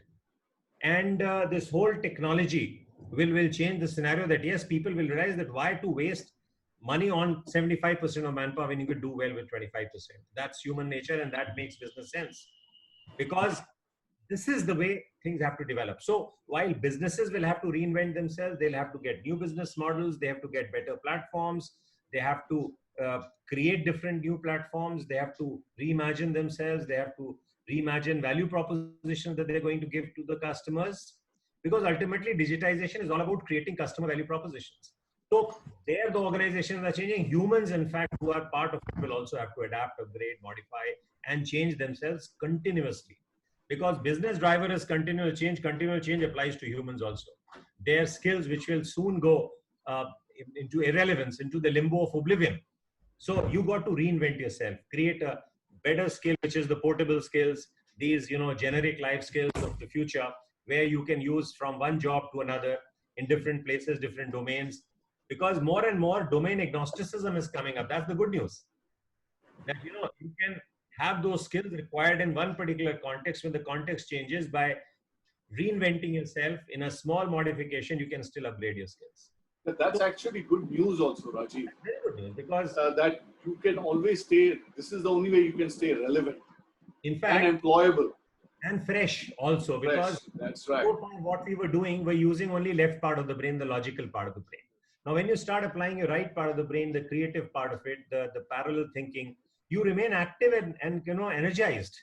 And this whole technology will change the scenario, that yes, people will realize that why to waste money on 75% of manpower when you could do well with 25%. That's human nature, and that makes business sense, because this is the way things have to develop. So while businesses will have to reinvent themselves, they'll have to get new business models, they have to get better platforms, they have to create different new platforms, they have to reimagine themselves, they have to reimagine value propositions that they're going to give to the customers, because ultimately digitization is all about creating customer value propositions. So there the organizations are changing. Humans, in fact, who are part of it will also have to adapt, upgrade, modify, and change themselves continuously. Because business driver is continual change applies to humans also. Their skills, which will soon go into irrelevance, into the limbo of oblivion. So you got to reinvent yourself, create a better skill, which is the portable skills, these generic life skills of the future, where you can use from one job to another in different places, different domains. Because more and more domain agnosticism is coming up. That's the good news. That you can have those skills required in one particular context. When the context changes, by reinventing yourself in a small modification, you can still upgrade your skills. But that's actually good news also, Rajiv. Very good news, because That you can always stay, this is the only way you can stay relevant in and fact, employable. and fresh also, because Fresh. That's right. so far what we were doing, we're using only left part of the brain, the logical part of the brain. Now, when you start applying your right part of the brain, the creative part of it, the parallel thinking, you remain active and energized.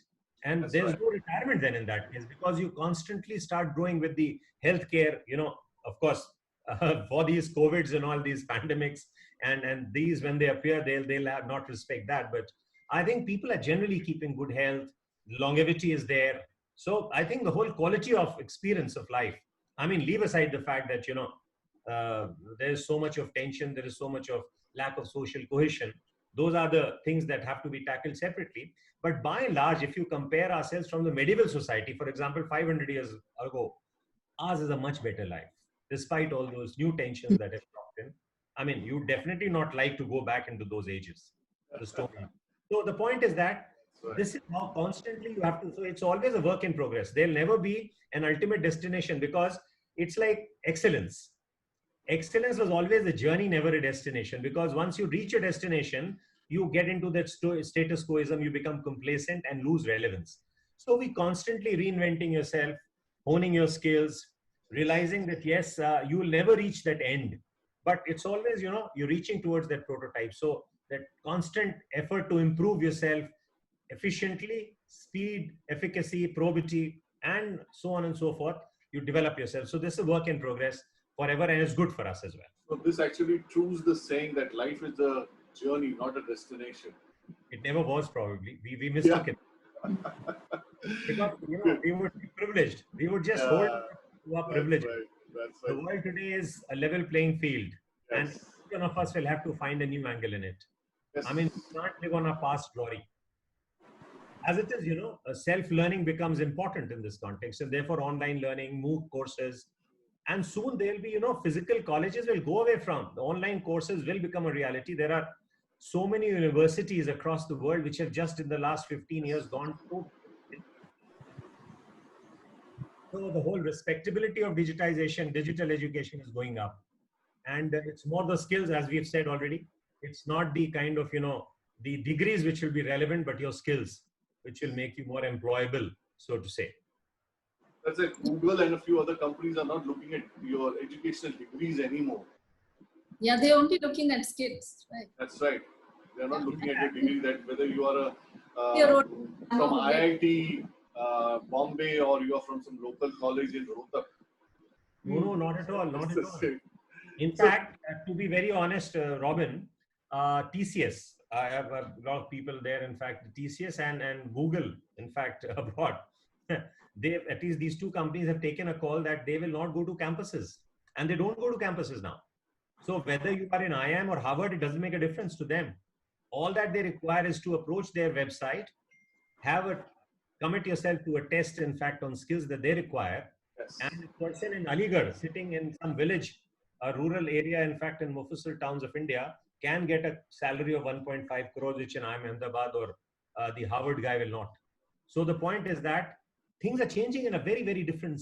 And That's there's right. no retirement then in that case, because you constantly start growing with the healthcare, of course, for these COVIDs and all these pandemics and these, when they appear, they'll have not respect that. But I think people are generally keeping good health, longevity is there. So I think the whole quality of experience of life, I mean, leave aside the fact that, there's so much of tension, there is so much of lack of social cohesion. Those are the things that have to be tackled separately. But by and large, if you compare ourselves from the medieval society, for example, 500 years ago, ours is a much better life, despite all those new tensions that have cropped in. I mean, you definitely not like to go back into those ages, the stone age. So the point is that this is how constantly you have to, so it's always a work in progress. There'll never be an ultimate destination, because it's like excellence. Excellence was always a journey, never a destination, because once you reach a destination, you get into that status quoism, you become complacent and lose relevance. So we constantly reinventing yourself, honing your skills, realizing that yes, you will never reach that end, but it's always, you're reaching towards that prototype. So that constant effort to improve yourself efficiently, speed, efficacy, probity, and so on and so forth, you develop yourself. So this is a work in progress forever, and it's good for us as well. So this actually proves the saying that life is a journey, not a destination. It never was, probably. We mistook it. Because, we would be privileged. We would just hold to our privileges. Right. That's The right. world today is a level playing field, and Yes. each one of us will have to find a new angle in it. Yes. I mean, we can't live on our past glory. As it is, self-learning becomes important in this context, and therefore online learning, MOOC courses, and soon there'll be, physical colleges will go away from the online courses will become a reality. There are so many universities across the world which have just in the last 15 years gone to. So the whole respectability of digitization, digital education is going up. And it's more the skills, as we've said already. It's not the kind of, the degrees which will be relevant, but your skills, which will make you more employable, so to say. That's it. Google and a few other companies are not looking at your educational degrees anymore. Yeah, they're only looking at skills, right? That's right. They're not looking at your degree, that whether you are from IIT Bombay or you are from some local college in Rohtak. No, not at all. Not It's at the all. same. In fact, to be very honest, Robin, TCS, I have a lot of people there. In fact, TCS and Google, in fact, abroad, they, at least these two companies, have taken a call that they will not go to campuses, and they don't go to campuses now. So whether you are in IIM or Harvard, it doesn't make a difference to them. All that they require is to approach their website, commit yourself to a test, in fact, on skills that they require. Yes. And a person in Aligarh, sitting in some village, a rural area, in fact, in Mufassil towns of India, can get a salary of 1.5 crores, which in IIM Ahmedabad or the Harvard guy will not. So the point is that things are changing in a very, very different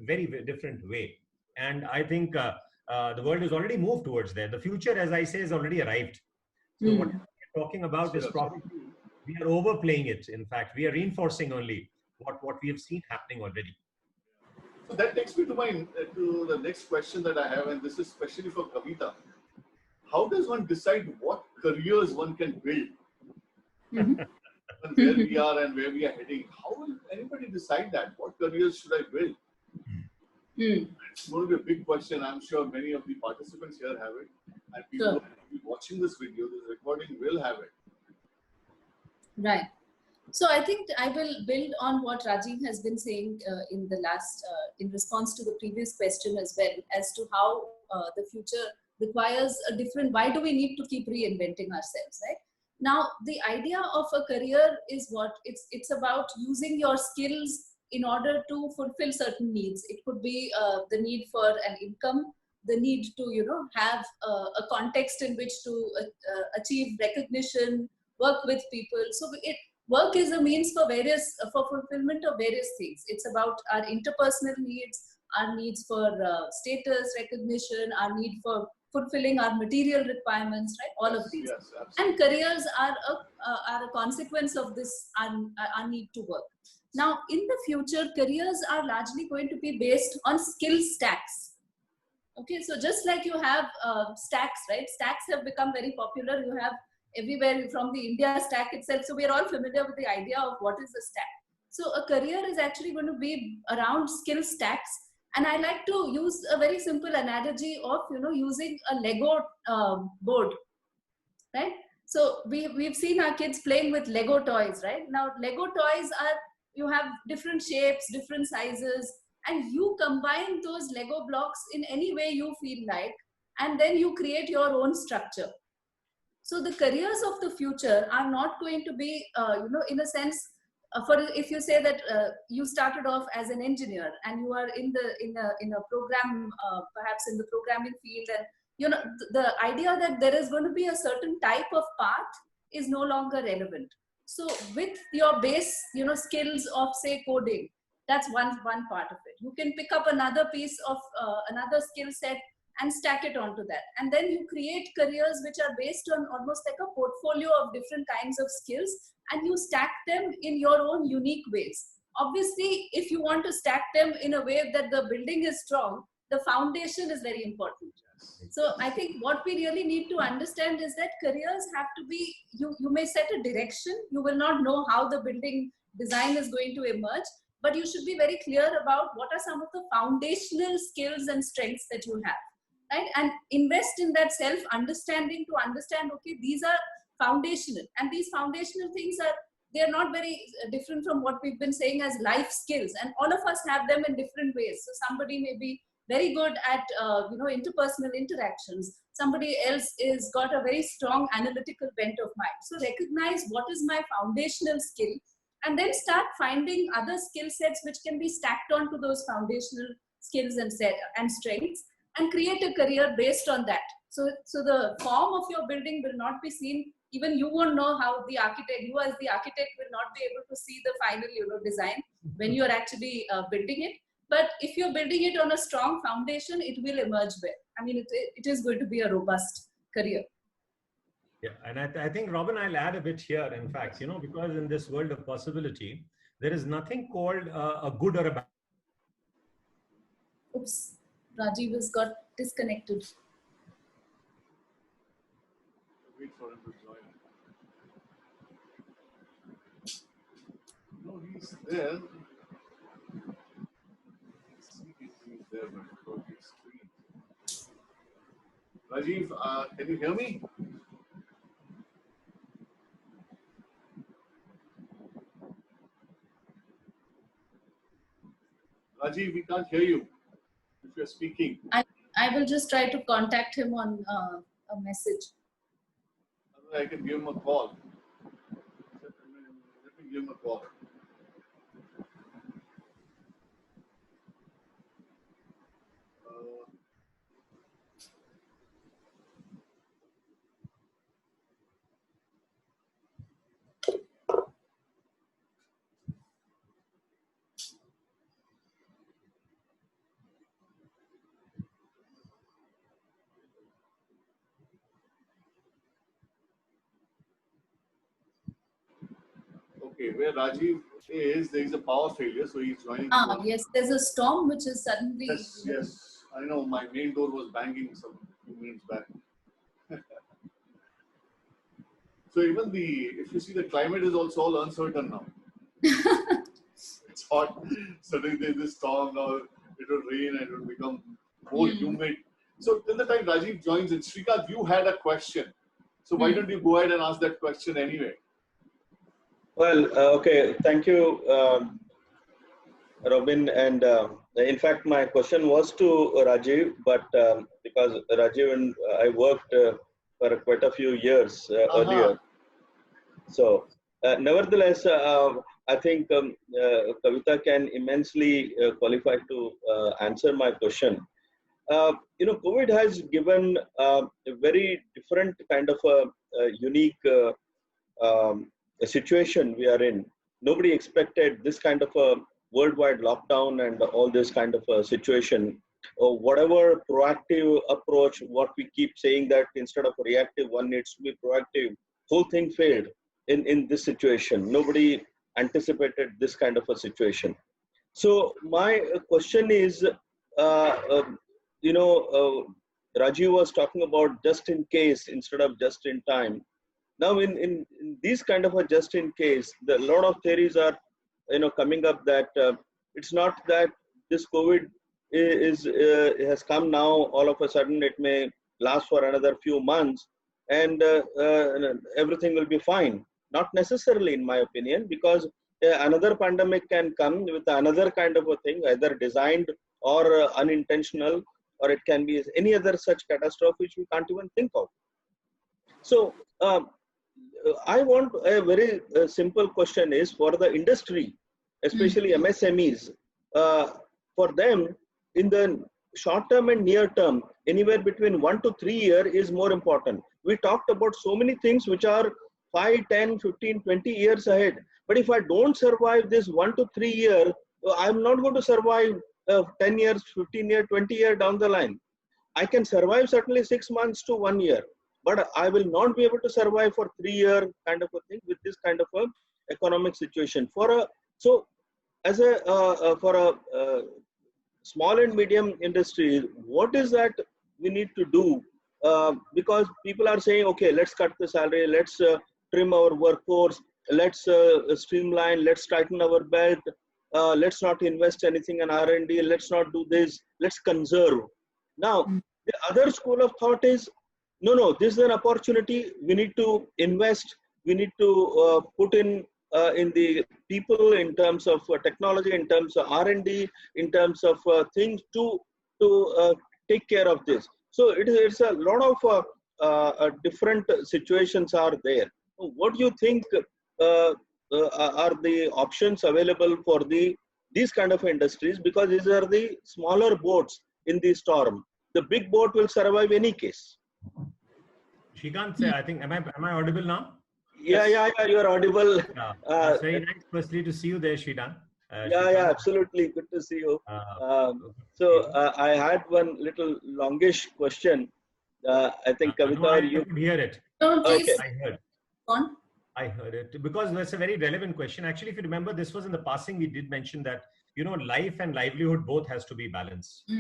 very different way. And I think the world has already moved towards there. The future, as I say, has already arrived. So what we're talking about is probably, we are overplaying it. In fact, we are reinforcing only what we have seen happening already. So that takes me to the next question that I have, and this is especially for Kavita. How does one decide what careers one can build? And where we are and where we are heading. How will anybody decide that? What careers should I build? It's going to be a big question. I'm sure many of the participants here have it. And people who will be watching this video, this recording, will have it. Right. So I think I will build on what Rajiv has been saying in the last, in response to the previous question as well, as to how the future requires a different, why do we need to keep reinventing ourselves, right? Now, the idea of a career is what? It's about using your skills in order to fulfill certain needs. It could be the need for an income, the need to, have a context in which to achieve recognition, work with people. So work is a means for for fulfillment of various things. It's about our interpersonal needs, our needs for status recognition, our need for fulfilling our material requirements, right? All of these. Yes, absolutely. And careers are a consequence of this, our need to work. Now, in the future, careers are largely going to be based on skill stacks. Okay, so just like you have stacks, right? Stacks have become very popular. You have everywhere from the India stack itself. So we are all familiar with the idea of what is a stack. So a career is actually going to be around skill stacks. And I like to use a very simple analogy of, using a Lego board, right? So we've seen our kids playing with Lego toys, right? Now, Lego toys you have different shapes, different sizes, and you combine those Lego blocks in any way you feel like, and then you create your own structure. So the careers of the future are not going to be, in a sense, if you say that you started off as an engineer and you are in a program, perhaps in the programming field, and the idea that there is going to be a certain type of path is no longer relevant. So with your base, skills of, say, coding, that's one part of it. You can pick up another piece of another skill set and stack it onto that. And then you create careers which are based on almost like a portfolio of different kinds of skills, and you stack them in your own unique ways. Obviously, if you want to stack them in a way that the building is strong, the foundation is very important. So I think what we really need to understand is that careers have to be, you may set a direction, you will not know how the building design is going to emerge, but you should be very clear about what are some of the foundational skills and strengths that you have, right? And invest in that self-understanding to understand, okay, these are foundational, and these foundational things they're not very different from what we've been saying as life skills, and all of us have them in different ways. So somebody may be very good at interpersonal interactions, somebody else is got a very strong analytical bent of mind. So recognize what is my foundational skill, and then start finding other skill sets which can be stacked onto those foundational skills and strengths, and create a career based on that. So the form of your building will not be seen. Even you won't know how you as the architect will not be able to see the final, design when you're actually building it. But if you're building it on a strong foundation, it will emerge well. I mean, it is going to be a robust career. Yeah, and I think, Robin, I'll add a bit here, in fact, because in this world of possibility, there is nothing called a good or a bad. Oops, Rajiv has got disconnected. Wait for him to join. No, he's there. He's there, but his screen. Rajiv, can you hear me? Rajiv, we can't hear you if you're speaking. I will just try to contact him on a message. I can give him a call. Let me give him a call. Okay, where Rajiv is, there is a power failure, so he's joining. Yes, there's a storm which is suddenly. Yes, I know. My main door was banging some few minutes back. So even if you see, the climate is also all uncertain now. It's hot. Suddenly there's this storm. Now it will rain and it will become more humid. So till the time Rajiv joins in, Shrikant, you had a question. So why don't you go ahead and ask that question anyway? Well, okay. Thank you, Robin. And in fact, my question was to Rajiv, but because Rajiv and I worked for quite a few years earlier. So nevertheless, I think Kavita can immensely qualify to answer my question. COVID has given a very different kind of a unique situation we are in. Nobody expected this kind of a worldwide lockdown and all this kind of a situation. Or whatever proactive approach, what we keep saying that instead of reactive, one needs to be proactive. Whole thing failed in this situation. Nobody anticipated this kind of a situation. So my question is, you know, Rajiv was talking about just in case instead of just in time. Now, in these kind of a just in case, a lot of theories are, coming up that it's not that this COVID has come now. All of a sudden, it may last for another few months, and everything will be fine. Not necessarily, in my opinion, because another pandemic can come with another kind of a thing, either designed or unintentional, or it can be any other such catastrophe which we can't even think of. So I want a very simple question is for the industry, especially MSMEs, for them in the short term and near term, anywhere between 1 to 3 years is more important. We talked about so many things which are 5, 10, 15, 20 years ahead. But if I don't survive this 1 to 3 years, I'm not going to survive 10 years, 15 years, 20 years down the line. I can survive certainly 6 months to 1 year, but I will not be able to survive for 3 years kind of a thing with this kind of a economic situation. So as a for a small and medium industry, what is that we need to do? Because people are saying, okay, let's cut the salary, let's trim our workforce, let's streamline, let's tighten our belt, let's not invest anything in R&D, let's not do this, let's conserve. Now, the other school of thought is, no, this is an opportunity. We need to invest. We need to put in the people in terms of technology, in terms of R&D, in terms of things to take care of this. So it's a lot of different situations are there. What do you think are the options available for these kind of industries? Because these are the smaller boats in the storm. The big boat will survive any case. Shrikant, I think, am I audible now? Yeah, you are audible. It's very nice, firstly, to see you there, Shrikant. Yeah, absolutely. Good to see you. So I had one little longish question. I think Kavita, you could hear it. No, please. Okay. I heard. On. I heard it because that's a very relevant question. Actually, if you remember, this was in the passing. We did mention that life and livelihood both has to be balanced.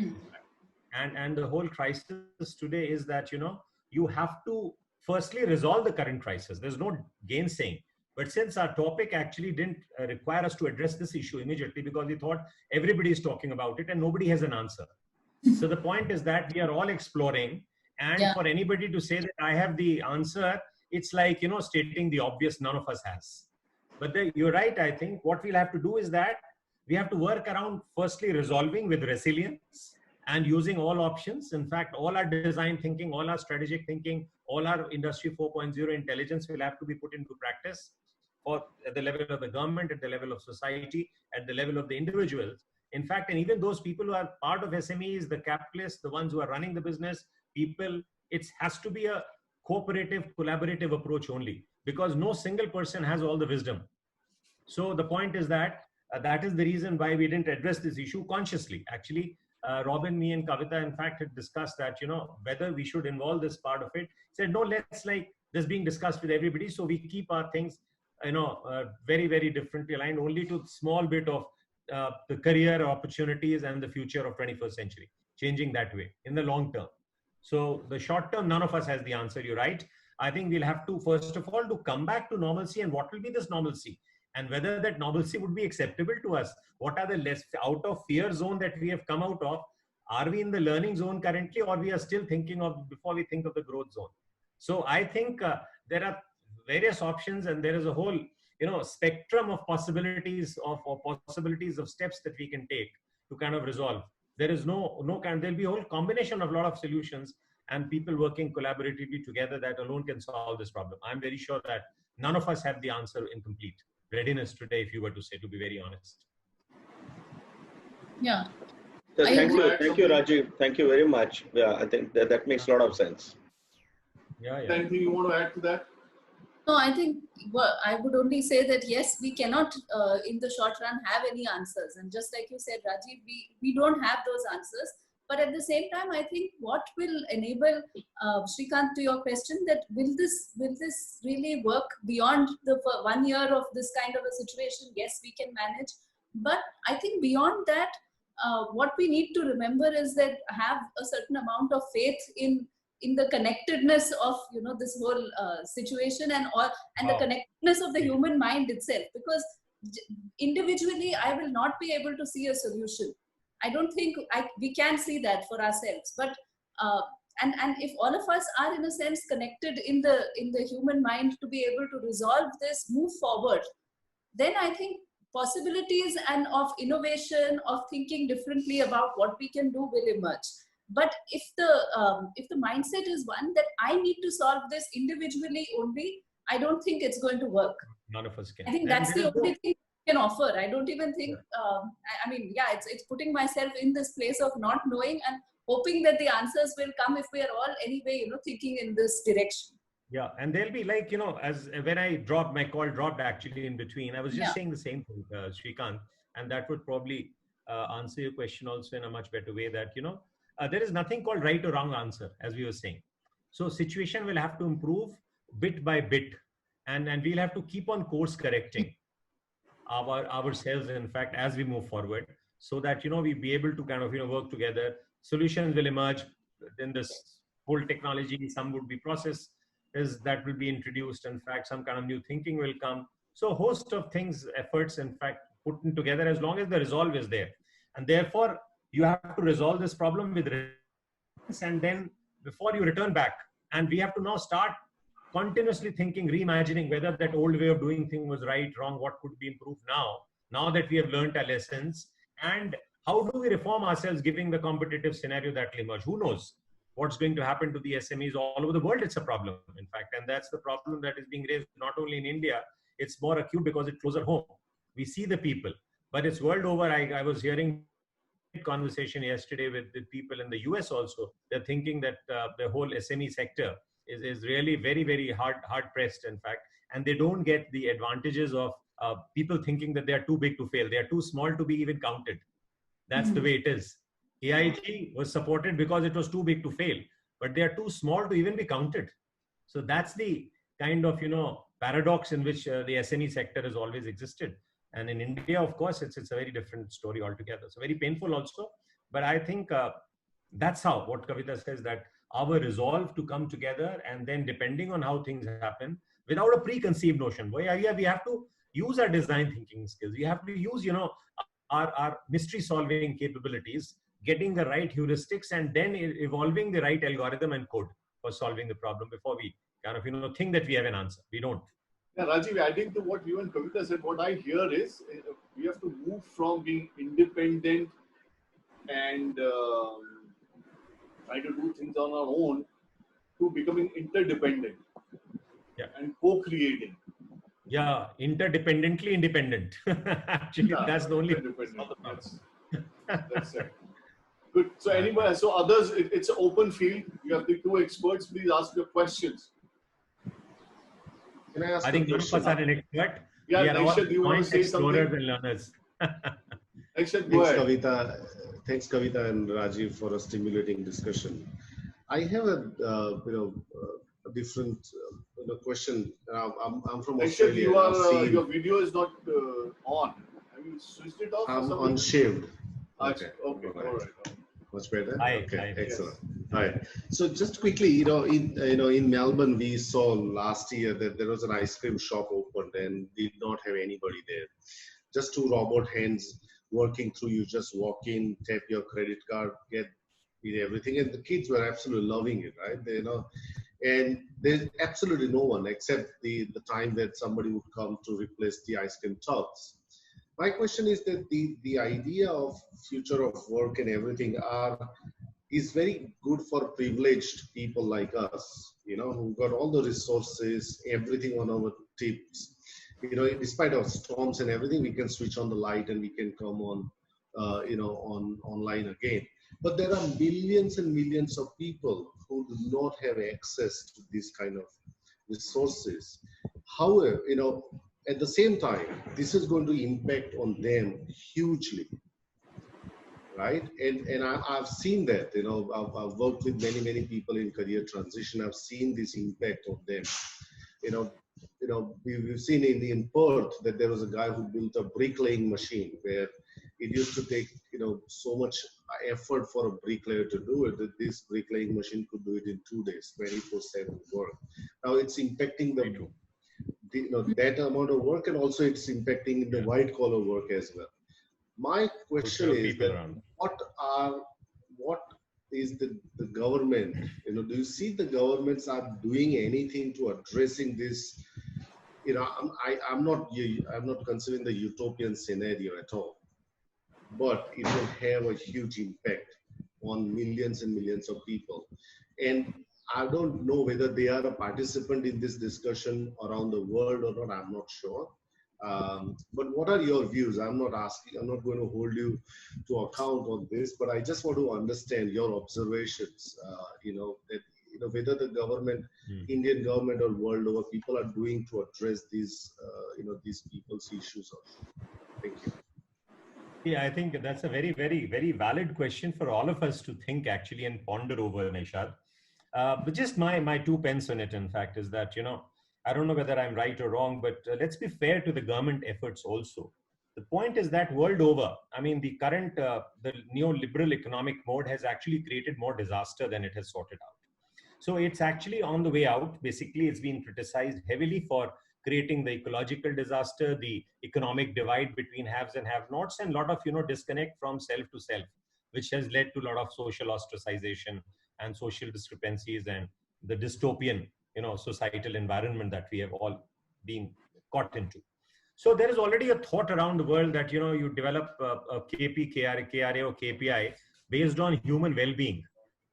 And the whole crisis today is that you have to firstly resolve the current crisis. There's no gainsaying. But since our topic actually didn't require us to address this issue immediately because we thought everybody is talking about it and nobody has an answer. So the point is that we are all exploring, and for anybody to say that I have the answer, it's like, stating the obvious none of us has. But you're right. I think what we'll have to do is that we have to work around firstly resolving with resilience and using all options. In fact, all our design thinking, all our strategic thinking, all our industry 4.0 intelligence will have to be put into practice at the level of the government, at the level of society, at the level of the individuals. In fact, and even those people who are part of SMEs, the capitalists, the ones who are running the business, people, it has to be a cooperative, collaborative approach only, because no single person has all the wisdom. So the point is that that is the reason why we didn't address this issue consciously. Actually, Robin, me and Kavita, in fact, had discussed that, whether we should involve this part of it. Said, no, let's like this being discussed with everybody. So we keep our things, very, very differently aligned only to small bit of the career opportunities and the future of 21st century, changing that way in the long term. So the short term, none of us has the answer. You're right. I think we'll have to, first of all, to come back to normalcy, and what will be this normalcy, and whether that normalcy would be acceptable to us. What are the less out of fear zone that we have come out of? Are we in the learning zone currently, or we are still thinking of before we think of the growth zone? So I think there are various options, and there is a whole spectrum of possibilities of steps that we can take to kind of resolve. There is there'll be a whole combination of a lot of solutions and people working collaboratively together that alone can solve this problem. I'm very sure that none of us have the answer in complete readiness today, if you were to say, to be very honest. Yeah. So thank you, Rajiv. Thank you very much. Yeah, I think that makes a lot of sense. Yeah. Anything you want to add to that? No, I think I would only say that yes, we cannot in the short run have any answers. And just like you said, Rajiv, we don't have those answers. But at the same time, I think what will enable Shrikant, to your question, that will this really work beyond the 1 year of this kind of a situation? Yes, we can manage. But I think beyond that, what we need to remember is that have a certain amount of faith in the connectedness of this whole situation, and the connectedness of the human mind itself, because individually I will not be able to see a solution. I don't think we can see that for ourselves, but and if all of us are in a sense connected in the human mind to be able to resolve this, move forward, then I think possibilities and of innovation, of thinking differently about what we can do, will emerge. But if the mindset is one that I need to solve this individually only, I don't think it's going to work. None of us can. I think that's the only thing I can offer. I don't even think. I mean, yeah, it's putting myself in this place of not knowing and hoping that the answers will come if we are all anyway, thinking in this direction. Yeah, and they'll be like, as when I dropped, my call dropped actually in between. I was just saying the same thing, Shrikant, and that would probably answer your question also in a much better way, that, there is nothing called right or wrong answer, as we were saying. So situation will have to improve bit by bit, and we'll have to keep on course correcting ourselves, in fact, as we move forward, so that, we be able to kind of, work together. Solutions will emerge in this whole technology. Some would be process that will be introduced. In fact, some kind of new thinking will come. So a host of things, efforts, in fact, put in together, as long as the resolve is there. And therefore, you have to resolve this problem with resilience, and then before you return back. And we have to now start continuously thinking, reimagining whether that old way of doing things was right, wrong, what could be improved now that we have learned our lessons, and how do we reform ourselves given the competitive scenario that will emerge. Who knows what's going to happen to the SMEs all over the world? It's a problem, in fact, and that's the problem that is being raised not only in India. It's more acute because it's closer home. We see the people, but it's world over. I was hearing conversation yesterday with the people in the US also. They're thinking that the whole SME sector is really very, very hard pressed, in fact, and they don't get the advantages of people thinking that they are too big to fail. They are too small to be even counted. That's the way it is. AIG was supported because it was too big to fail, but they are too small to even be counted. So that's the kind of, paradox in which the SME sector has always existed. And in India, of course, it's a very different story altogether. So very painful also. But I think that's how, what Kavita says, that our resolve to come together, and then depending on how things happen, without a preconceived notion, we have to use our design thinking skills. We have to use, our mystery solving capabilities, getting the right heuristics, and then evolving the right algorithm and code for solving the problem before we kind of, think that we have an answer. We don't. Yeah, Rajiv, adding to what you and Kavita said, what I hear is we have to move from being independent and try to do things on our own to becoming interdependent and co-creating. Yeah, interdependently independent. Actually, that's the only. That's right. Good. So anybody, so others, it's an open field. You have the two experts. Please ask your questions. Can I ask I think none of us are an expert. Yeah, we are all you want to say explorers something? and learners. Thanks, Kavita and Rajiv, for a stimulating discussion. I have a different question. I'm from Australia. Your video is not on. Have you switched it off? I'm unshaved. Okay. All right. Much better. Hi. Excellent. Hi. So just quickly, in Melbourne, we saw last year that there was an ice cream shop opened and did not have anybody there. Just two robot hands working through. You just walk in, tap your credit card, get everything, and the kids were absolutely loving it, right? And there's absolutely no one except the time that somebody would come to replace the ice cream tubs. My question is that the idea of future of work and everything is very good for privileged people like us, who got all the resources, everything on our tips. Despite our storms and everything, we can switch on the light and we can come on, online again. But there are millions and millions of people who do not have access to this kind of resources. However, at the same time, this is going to impact on them hugely, right? And I've seen that. I've worked with many people in career transition. I've seen this impact on them. you know, we've seen in Perth that there was a guy who built a bricklaying machine where it used to take, so much effort for a bricklayer to do it, that this bricklaying machine could do it in 2 days, 24/7 work. Now it's impacting that amount of work, and also it's impacting the white collar work as well. My question is that what is the government, do you see the governments are doing anything to addressing this? I'm not considering the utopian scenario at all, but it will have a huge impact on millions and millions of people. And I don't know whether they are a participant in this discussion around the world or not. I'm not sure. But what are your views? I'm not going to hold you to account on this, but I just want to understand your observations, whether the government, Indian government or world over, people are doing to address these people's issues. Thank you. Yeah, I think that's a very, very, very valid question for all of us to think actually and ponder over, Nishad. But just my 2 pence on it, in fact, is that, I don't know whether I'm right or wrong, but let's be fair to the government efforts also. The point is that world over, the current, the neoliberal economic mode has actually created more disaster than it has sorted out. So it's actually on the way out. Basically, it's been criticized heavily for creating the ecological disaster, the economic divide between haves and have-nots, and a lot of, disconnect from self to self, which has led to a lot of social ostracization and social discrepancies and the dystopian, societal environment that we have all been caught into. So there is already a thought around the world that, you develop a KP, KRA or KPI based on human well-being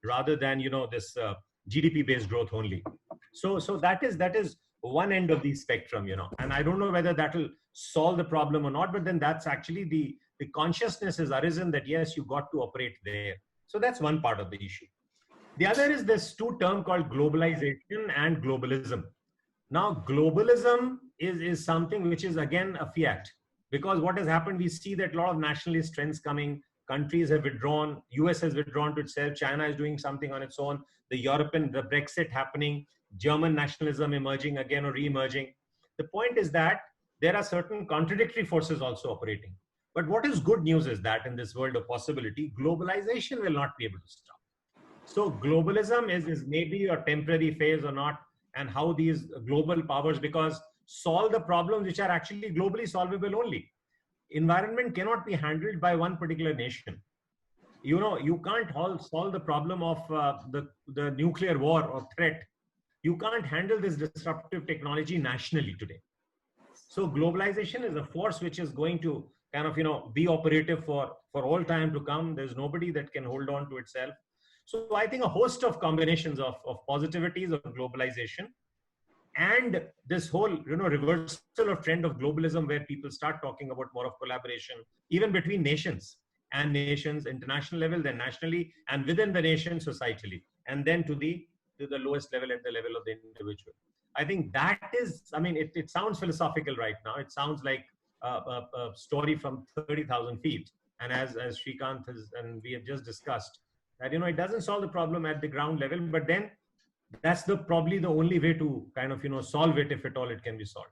rather than, this GDP-based growth only. So that is one end of the spectrum, and I don't know whether that will solve the problem or not, but then that's actually the consciousness has arisen that, yes, you got to operate there. So that's one part of the issue. The other is this 2 term called globalization and globalism. Now, globalism is something which is again a fiat, because what has happened, we see that a lot of nationalist trends coming, countries have withdrawn, US has withdrawn to itself, China is doing something on its own, the Brexit happening, German nationalism emerging again or re-emerging. The point is that there are certain contradictory forces also operating. But what is good news is that in this world of possibility, globalization will not be able to stop. So globalism is maybe a temporary phase or not, and how these global powers, because solve the problems which are actually globally solvable only. Environment cannot be handled by one particular nation. You can't solve the problem of the nuclear war or threat. You can't handle this disruptive technology nationally today. So globalization is a force which is going to kind of, be operative for all time to come. There's nobody that can hold on to itself. So I think a host of combinations of positivities of globalization and this whole, reversal of trend of globalism, where people start talking about more of collaboration, even between nations and nations, international level, then nationally, and within the nation, societally, and then to the lowest level, at the level of the individual. I think that is, it sounds philosophical right now. It sounds like a story from 30,000 feet. And as Srikanth and we have just discussed, that, it doesn't solve the problem at the ground level, but then that's probably the only way to kind of, solve it, if at all it can be solved.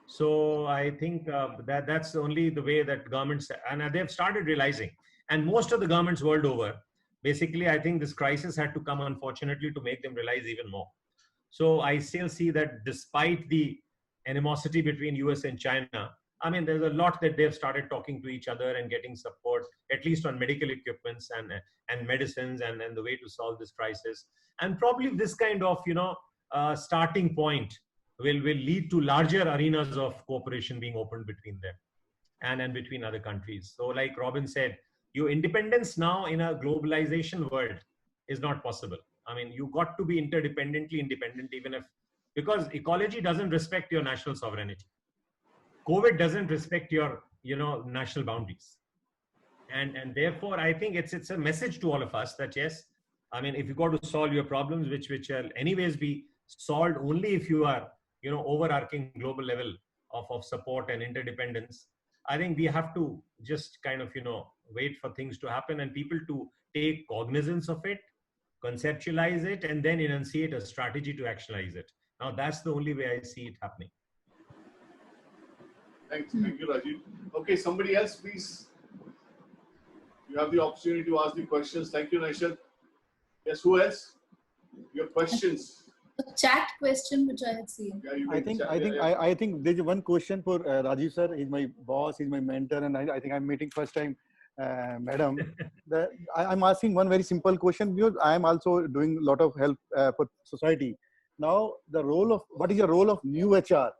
So I think that's only the way that governments, and they've started realizing, and most of the governments world over, basically, I think this crisis had to come, unfortunately, to make them realize even more. So I still see that despite the animosity between US and China, there's a lot that they've started talking to each other and getting support, at least on medical equipments and medicines and the way to solve this crisis. And probably this kind of, starting point will lead to larger arenas of cooperation being opened between them and between other countries. So like Robin said, your independence now in a globalization world is not possible. You got to be interdependently independent, because ecology doesn't respect your national sovereignty. COVID doesn't respect your, national boundaries. And therefore, I think it's a message to all of us that, yes, if you got to solve your problems, which will anyways be solved only if you are, overarching global level of support and interdependence. I think we have to just kind of, wait for things to happen and people to take cognizance of it, conceptualize it, and then enunciate a strategy to actionize it. Now, that's the only way I see it happening. Thank you, Rajiv. Okay, somebody else, please. You have the opportunity to ask the questions. Thank you, Naishad. Yes, who else? Your questions. A chat question which I had seen. Yeah, you I can think chat. I think Yeah, yeah. I think there's one question for Rajiv sir. He's my boss. He's my mentor, and I think I'm meeting first time, madam. I'm asking one very simple question because I am also doing a lot of help for society. Now, what is the role of new HR?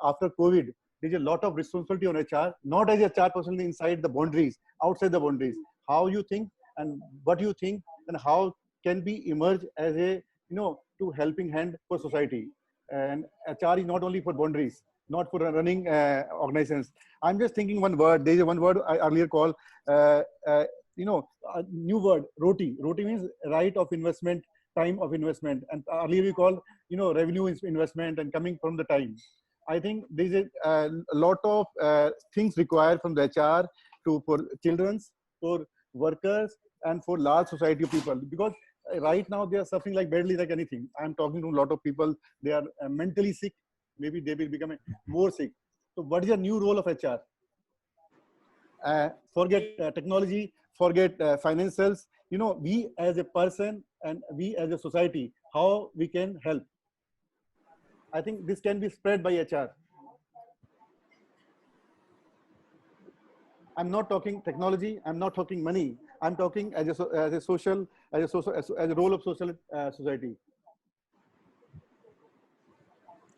After COVID, there's a lot of responsibility on HR, not as a HR person inside the boundaries, outside the boundaries. How you think and what you think, and how can we emerge as a to helping hand for society? And HR is not only for boundaries, not for running organizations. I'm just thinking one word. There is one word I earlier called, a new word, roti. Roti means right of investment, time of investment. And earlier we call, revenue investment and coming from the time. I think there's a lot of things required from the HR for children's, for workers, and for large society of people. Because right now they are suffering like badly like anything. I'm talking to a lot of people. They are mentally sick. Maybe they will become more sick. So what is the new role of HR? Forget technology, forget financials. We as a person and we as a society, how we can help. I think this can be spread by HR. I'm not talking technology. I'm not talking money. I'm talking as a role of social society.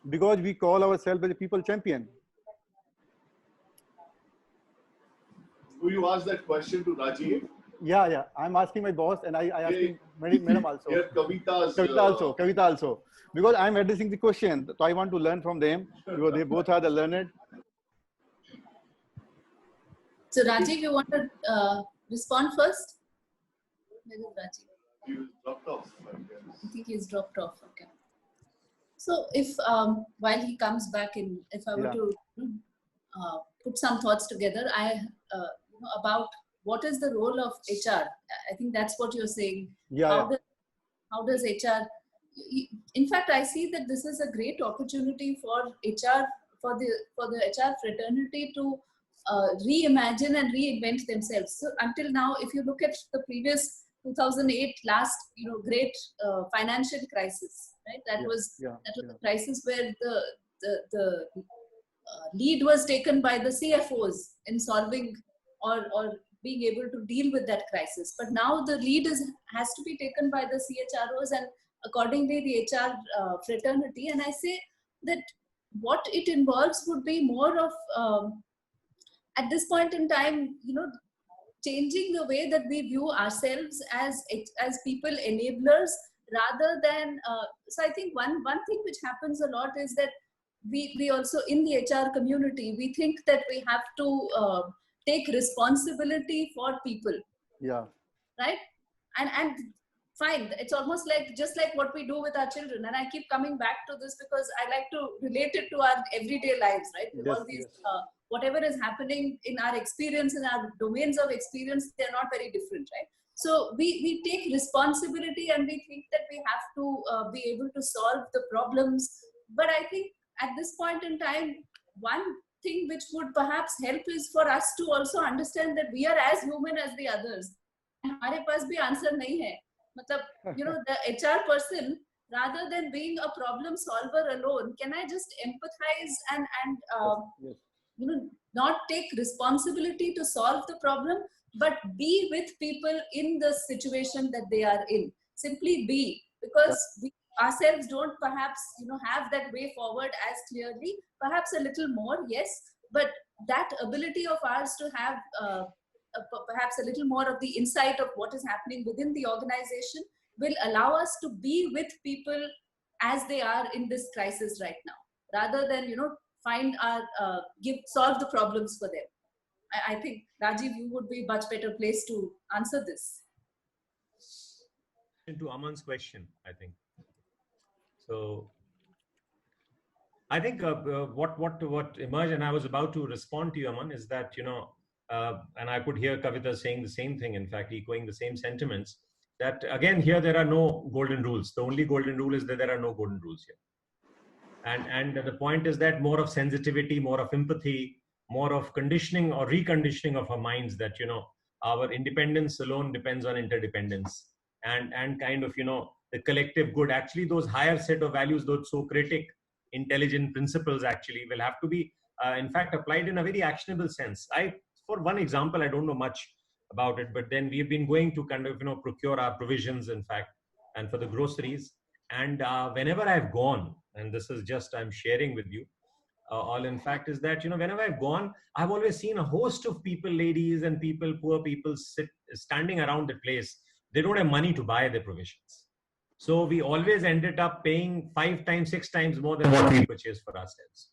Because we call ourselves as a people champion. Will you ask that question to Rajiv? Yeah. I'm asking my boss, and I asking madam also. Here, Kavita also. Because I'm addressing the question, so I want to learn from them because they both are the learned. So Rajiv, you want to respond first? Where is Rajiv? He was dropped off, I guess. I think he's dropped off. Okay. So if while he comes back in, if I were to put some thoughts together, about what is the role of HR? I think that's what you're saying. Yeah. How does HR? In fact, I see that this is a great opportunity for HR, for the HR fraternity to reimagine and reinvent themselves. So until now, if you look at the previous 2008 last great financial crisis, right? That was the crisis where the lead was taken by the CFOs in solving or being able to deal with that crisis. But now the lead has to be taken by the CHROs and accordingly the HR fraternity. And I say that what it involves would be more of at this point in time, changing the way that we view ourselves as people enablers rather than. So I think one thing which happens a lot is that we also in the HR community, we think that we have to take responsibility for people. Yeah. Right. And fine. It's almost like just like what we do with our children. And I keep coming back to this because I like to relate it to our everyday lives, right? All these whatever is happening in our experience, in our domains of experience, they're not very different, right? So we take responsibility and we think that we have to be able to solve the problems. But I think at this point in time, one thing which would perhaps help is for us to also understand that we are as human as the others. And हमारे पास भी answer नहीं है. मतलब, the HR person, rather than being a problem solver alone, can I just empathize and not take responsibility to solve the problem, but be with people in the situation that they are in. Simply be, because we ourselves don't perhaps have that way forward as clearly. Perhaps a little more, yes, but that ability of ours to have perhaps a little more of the insight of what is happening within the organization will allow us to be with people as they are in this crisis right now, rather than find our solve the problems for them. I think Rajiv, you would be much better placed to answer this. Into Aman's question, I think. So I think what emerged, and I was about to respond to you, Aman, is that, and I could hear Kavita saying the same thing, in fact, echoing the same sentiments, that again, here there are no golden rules. The only golden rule is that there are no golden rules here. And the point is that more of sensitivity, more of empathy, more of conditioning or reconditioning of our minds, that, our independence alone depends on interdependence, and kind of, the collective good, actually those higher set of values, those Socratic intelligent principles actually will have to be, in fact, applied in a very actionable sense. For one example, I don't know much about it, but then we've been going to kind of, procure our provisions, in fact, and for the groceries. And whenever I've gone, and this is just I'm sharing with you, all in fact, is that, whenever I've gone, I've always seen a host of people, ladies and people, poor people, standing around the place. They don't have money to buy their provisions. So we always ended up paying 5 times, 6 times more than what we purchased for ourselves.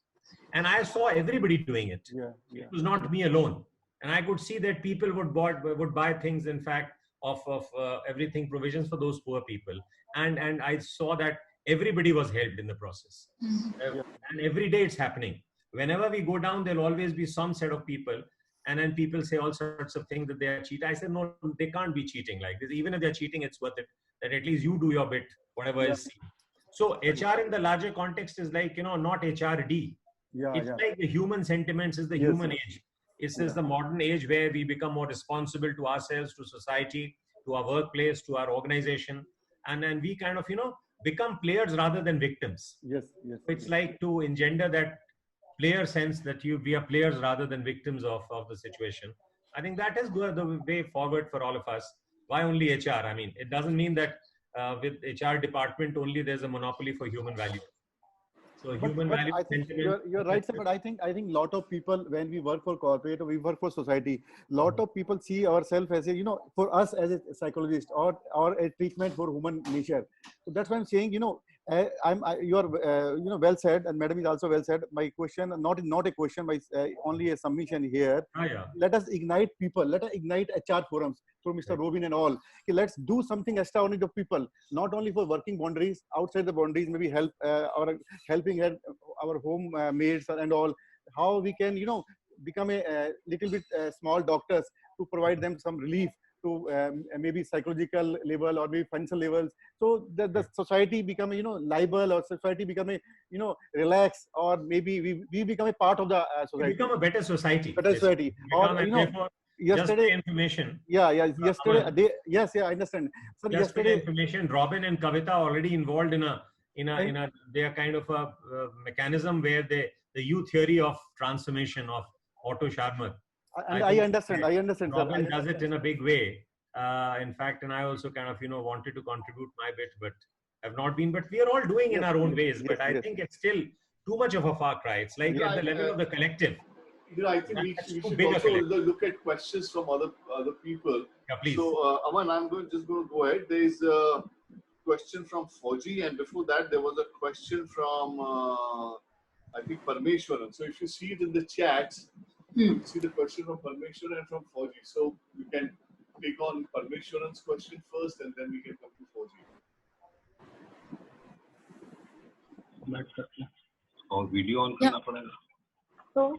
And I saw everybody doing it. Yeah. It was not me alone. And I could see that people would buy things, in fact, of everything, provisions for those poor people. And I saw that everybody was helped in the process. And every day it's happening. Whenever we go down, there'll always be some set of people. And then people say all sorts of things that they are cheating. I said, no, they can't be cheating like this. Even if they're cheating, it's worth it. That at least you do your bit, whatever is seen. So HR in the larger context is like, not HRD. It's like the human sentiments, is the human age. It's the modern age where we become more responsible to ourselves, to society, to our workplace, to our organization. And then we kind of, become players rather than victims. It's like to engender that player sense that we are players rather than victims of the situation. I think that is the way forward for all of us. Why only HR? I mean, it doesn't mean that with HR department only there's a monopoly for human value. So human value. I think you're right, sir. But I think lot of people, when we work for corporate or we work for society, lot of people see ourselves as a, for us as a psychologist or a treatment for human nature. So that's why I'm saying, you are well said, and madam is also well said. My question, not a question, but only a submission here. Let us ignite people. Let us ignite HR forums through Mr. Robin and all. Okay, let's do something extraordinary to people, not only for working boundaries, outside the boundaries, maybe help or helping our home maids and all. How we can, become a little bit small doctors to provide them some relief to maybe psychological level or maybe financial levels, so that the society become liable, or society become a relax, or maybe we become a part of the society. We become a better society. Or yesterday information. Yesterday I understand. So yesterday information. Robin and Kavita are already involved in a they are kind of a mechanism where the youth theory of transformation of Otto Scharmer. And I understand. Robin does it in a big way. In fact, and I also kind of, wanted to contribute my bit, but have not been. But we are all doing in our own ways. But I think it's still too much of a far cry. It's like at the level of the collective. I think we should also look at questions from other people. Yeah, please. So, Aman, I'm just going to go ahead. There is a question from Fauji, and before that, there was a question from, I think, Parmeshwaran. So, if you see it in the chat, you see the question from Parmeshwaran and from Fauji. So, you can take on Parmeshwaran's question first, and then we can come to Fauji. Video on. Yeah. So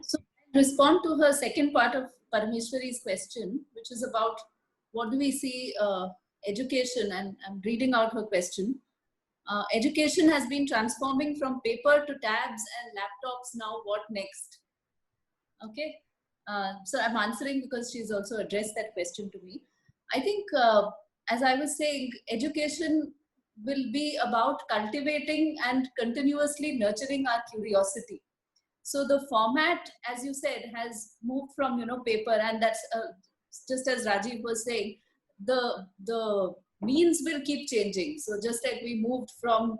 respond to her second part of Parmeshwari's question, which is about what do we see education, and I'm reading out her question. Education has been transforming from paper to tabs and laptops. Now what next? Okay. So I'm answering because she's also addressed that question to me. I think, as I was saying, education will be about cultivating and continuously nurturing our curiosity. So the format, as you said, has moved from, paper, and that's just as Rajiv was saying, the means will keep changing. So just like we moved from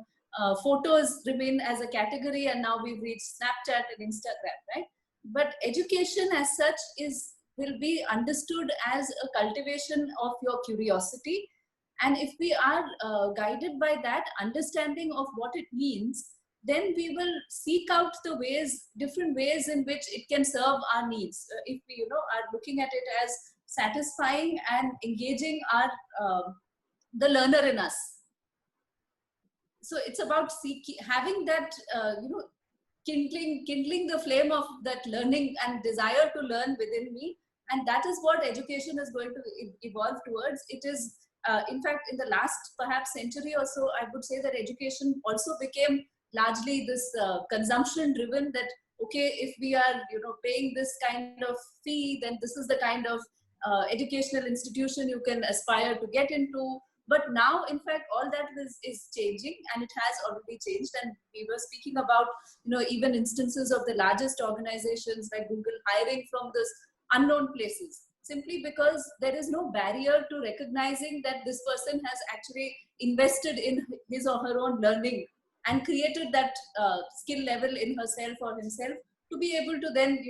photos remain as a category, and now we've reached Snapchat and Instagram, right? But education as such will be understood as a cultivation of your curiosity. And if we are guided by that understanding of what it means, then we will seek out the different ways in which it can serve our needs. If we, are looking at it as satisfying and engaging the learner in us. So it's about having that, kindling the flame of that learning and desire to learn within me. And that is what education is going to evolve towards. It is, in fact, in the last perhaps century or so, I would say that education also became largely this consumption driven, that, okay, if we are, paying this kind of fee, then this is the kind of educational institution you can aspire to get into. But now, in fact, all that is changing, and it has already changed. And we were speaking about, even instances of the largest organizations like Google hiring from this unknown places, simply because there is no barrier to recognizing that this person has actually invested in his or her own learning and created that skill level in herself or himself to be able to then,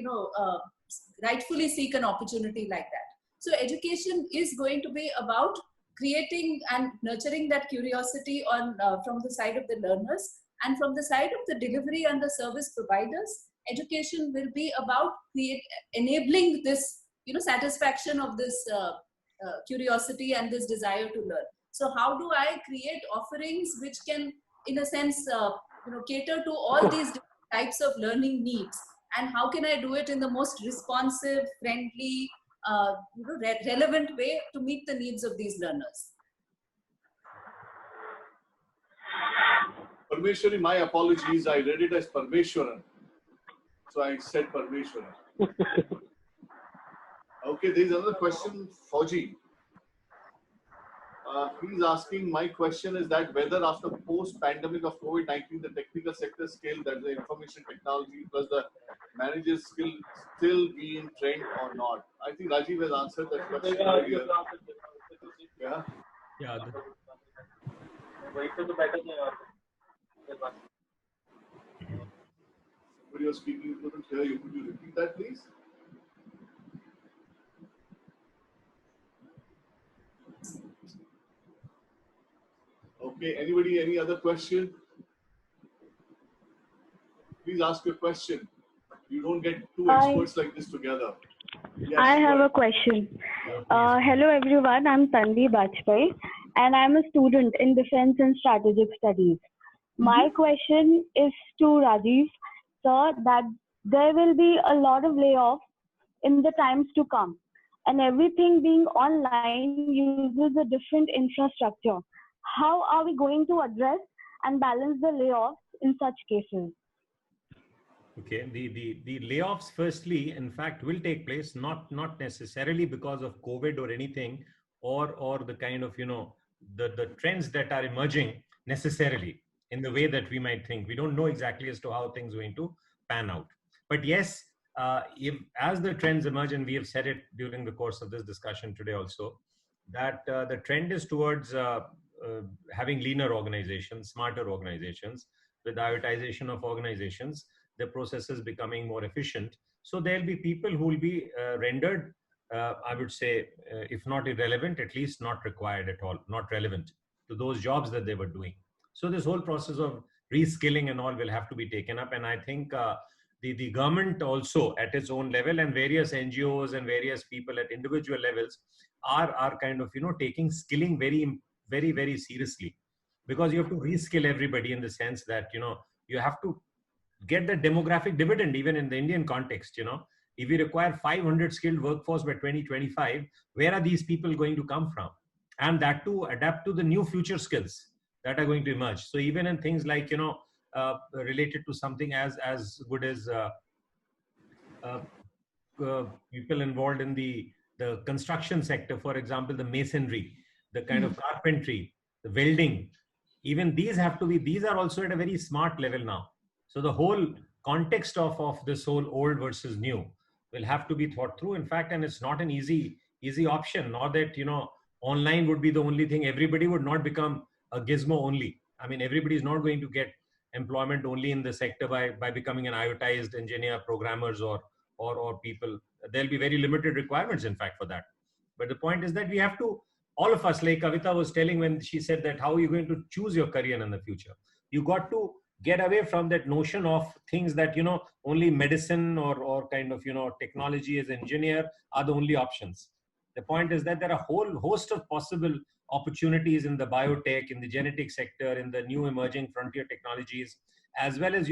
rightfully seek an opportunity like that. So education is going to be about creating and nurturing that curiosity from the side of the learners, and from the side of the delivery and the service providers. Education will be about enabling this, satisfaction of this curiosity and this desire to learn. So how do I create offerings which can, in a sense, cater to all these different types of learning needs, and how can I do it in the most responsive, friendly, relevant way to meet the needs of these learners? Parmeshwari, my apologies. I read it as Parmeshwaran. So I said Parmeshwaran. Okay, there's another question, Fauji. He's asking, my question is that whether after post-pandemic of COVID-19, the technical sector skill, that the information technology plus the manager's skill still be in trend or not? I think Rajiv has answered that question earlier. Yeah. Yeah. Somebody was speaking, couldn't hear you. Could you repeat that, please? Okay, anybody, any other question? Please ask your question. You don't get two experts like this together. Yes, I have a question. Hello everyone, I'm Tanvi Bajpai and I'm a student in Defense and Strategic Studies. My question is to Rajiv, sir, that there will be a lot of layoffs in the times to come, and everything being online uses a different infrastructure. How are we going to address and balance the layoffs in such cases? Okay, the layoffs firstly, in fact, will take place not necessarily because of COVID or anything, or the kind of, the trends that are emerging necessarily in the way that we might think. We don't know exactly as to how things are going to pan out. But yes, if as the trends emerge, and we have said it during the course of this discussion today also, that the trend is towards having leaner organizations, smarter organizations, with prioritization of organizations, the processes becoming more efficient. So there'll be people who will be rendered, I would say, if not irrelevant, at least not required at all, not relevant to those jobs that they were doing. So this whole process of reskilling and all will have to be taken up. And I think the government also at its own level, and various NGOs and various people at individual levels are kind of, taking skilling very, very seriously, because you have to reskill everybody in the sense that, you have to get the demographic dividend even in the Indian context. If we require 500 skilled workforce by 2025, where are these people going to come from? And that to adapt to the new future skills that are going to emerge. So even in things like, related to something as good as people involved in the construction sector, for example, the masonry, the kind of carpentry, the welding, even these are also at a very smart level now. So the whole context of this whole old versus new will have to be thought through. In fact, and it's not an easy option, nor that, online would be the only thing. Everybody would not become a gizmo only. I mean, everybody is not going to get employment only in the sector by becoming an IoTized engineer, programmers, or people. There'll be very limited requirements, in fact, for that. But the point is that we have to, all of us, like Kavita was telling when she said that, how are you going to choose your career in the future? You got to get away from that notion of things that, only medicine or kind of, technology as engineer are the only options. The point is that there are a whole host of possible opportunities in the biotech, in the genetic sector, in the new emerging frontier technologies, as well as,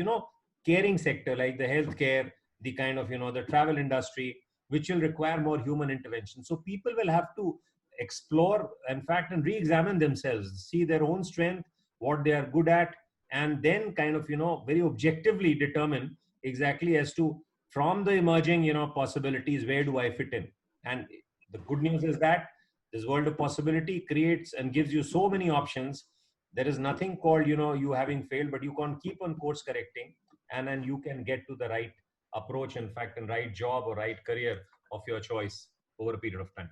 caring sector like the healthcare, the kind of, the travel industry, which will require more human intervention. So people will have to explore, in fact, and re-examine themselves, see their own strength, what they are good at, and then kind of, very objectively determine exactly as to, from the emerging, possibilities, where do I fit in? And the good news is that this world of possibility creates and gives you so many options. There is nothing called, you having failed, but you can keep on course correcting, and then you can get to the right approach, in fact, and right job or right career of your choice over a period of time.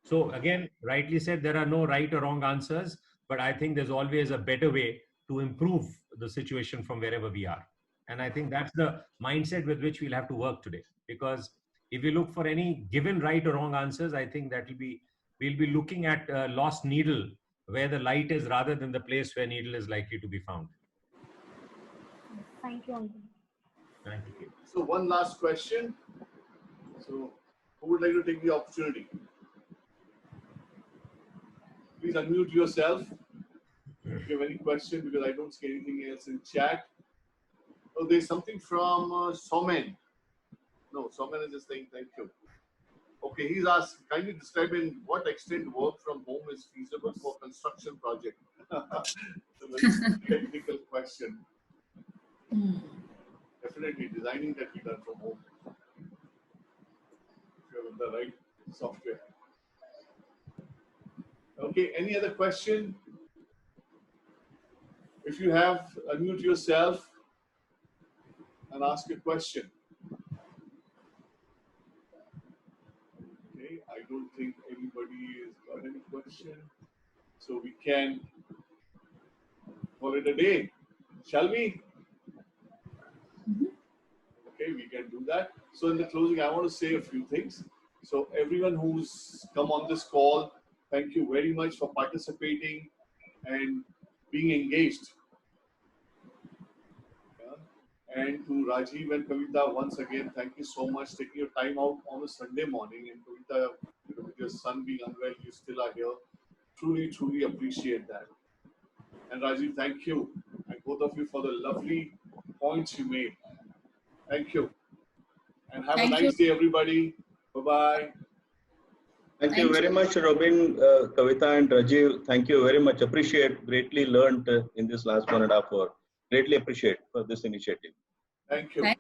So again, rightly said, there are no right or wrong answers, but I think there's always a better way to improve the situation from wherever we are. And I think that's the mindset with which we'll have to work today. Because if we look for any given right or wrong answers, I think we'll be looking at a lost needle where the light is, rather than the place where needle is likely to be found. Thank you, Uncle. Thank you. So one last question. So who would like to take the opportunity? Please unmute yourself if you have any question, because I don't see anything else in chat. Oh, there's something from Somen. No, Somen is just saying thank you. Okay, he's asked, kindly describe in what extent work from home is feasible for construction project. It's a very technical question. Definitely, designing can be done from home if you have the right software. Okay, any other question? If you have, unmute yourself and ask a question. Okay, I don't think anybody has got any question. So we can call it a day. Shall we? Okay, we can do that. So in the closing, I want to say a few things. So everyone who's come on this call, thank you very much for participating and being engaged. And to Rajiv and Kavita, once again, thank you so much for taking your time out on a Sunday morning. And Kavita, with your son being unwell, you still are here. Truly, truly appreciate that. And Rajiv, thank you. And both of you for the lovely points you made. Thank you. And have a nice day, everybody. Bye-bye. Thank you very much, Robin, Kavita and Rajiv. Thank you very much. Appreciate, greatly learned in this last 1.5 hours. Greatly appreciate for this initiative. Thank you.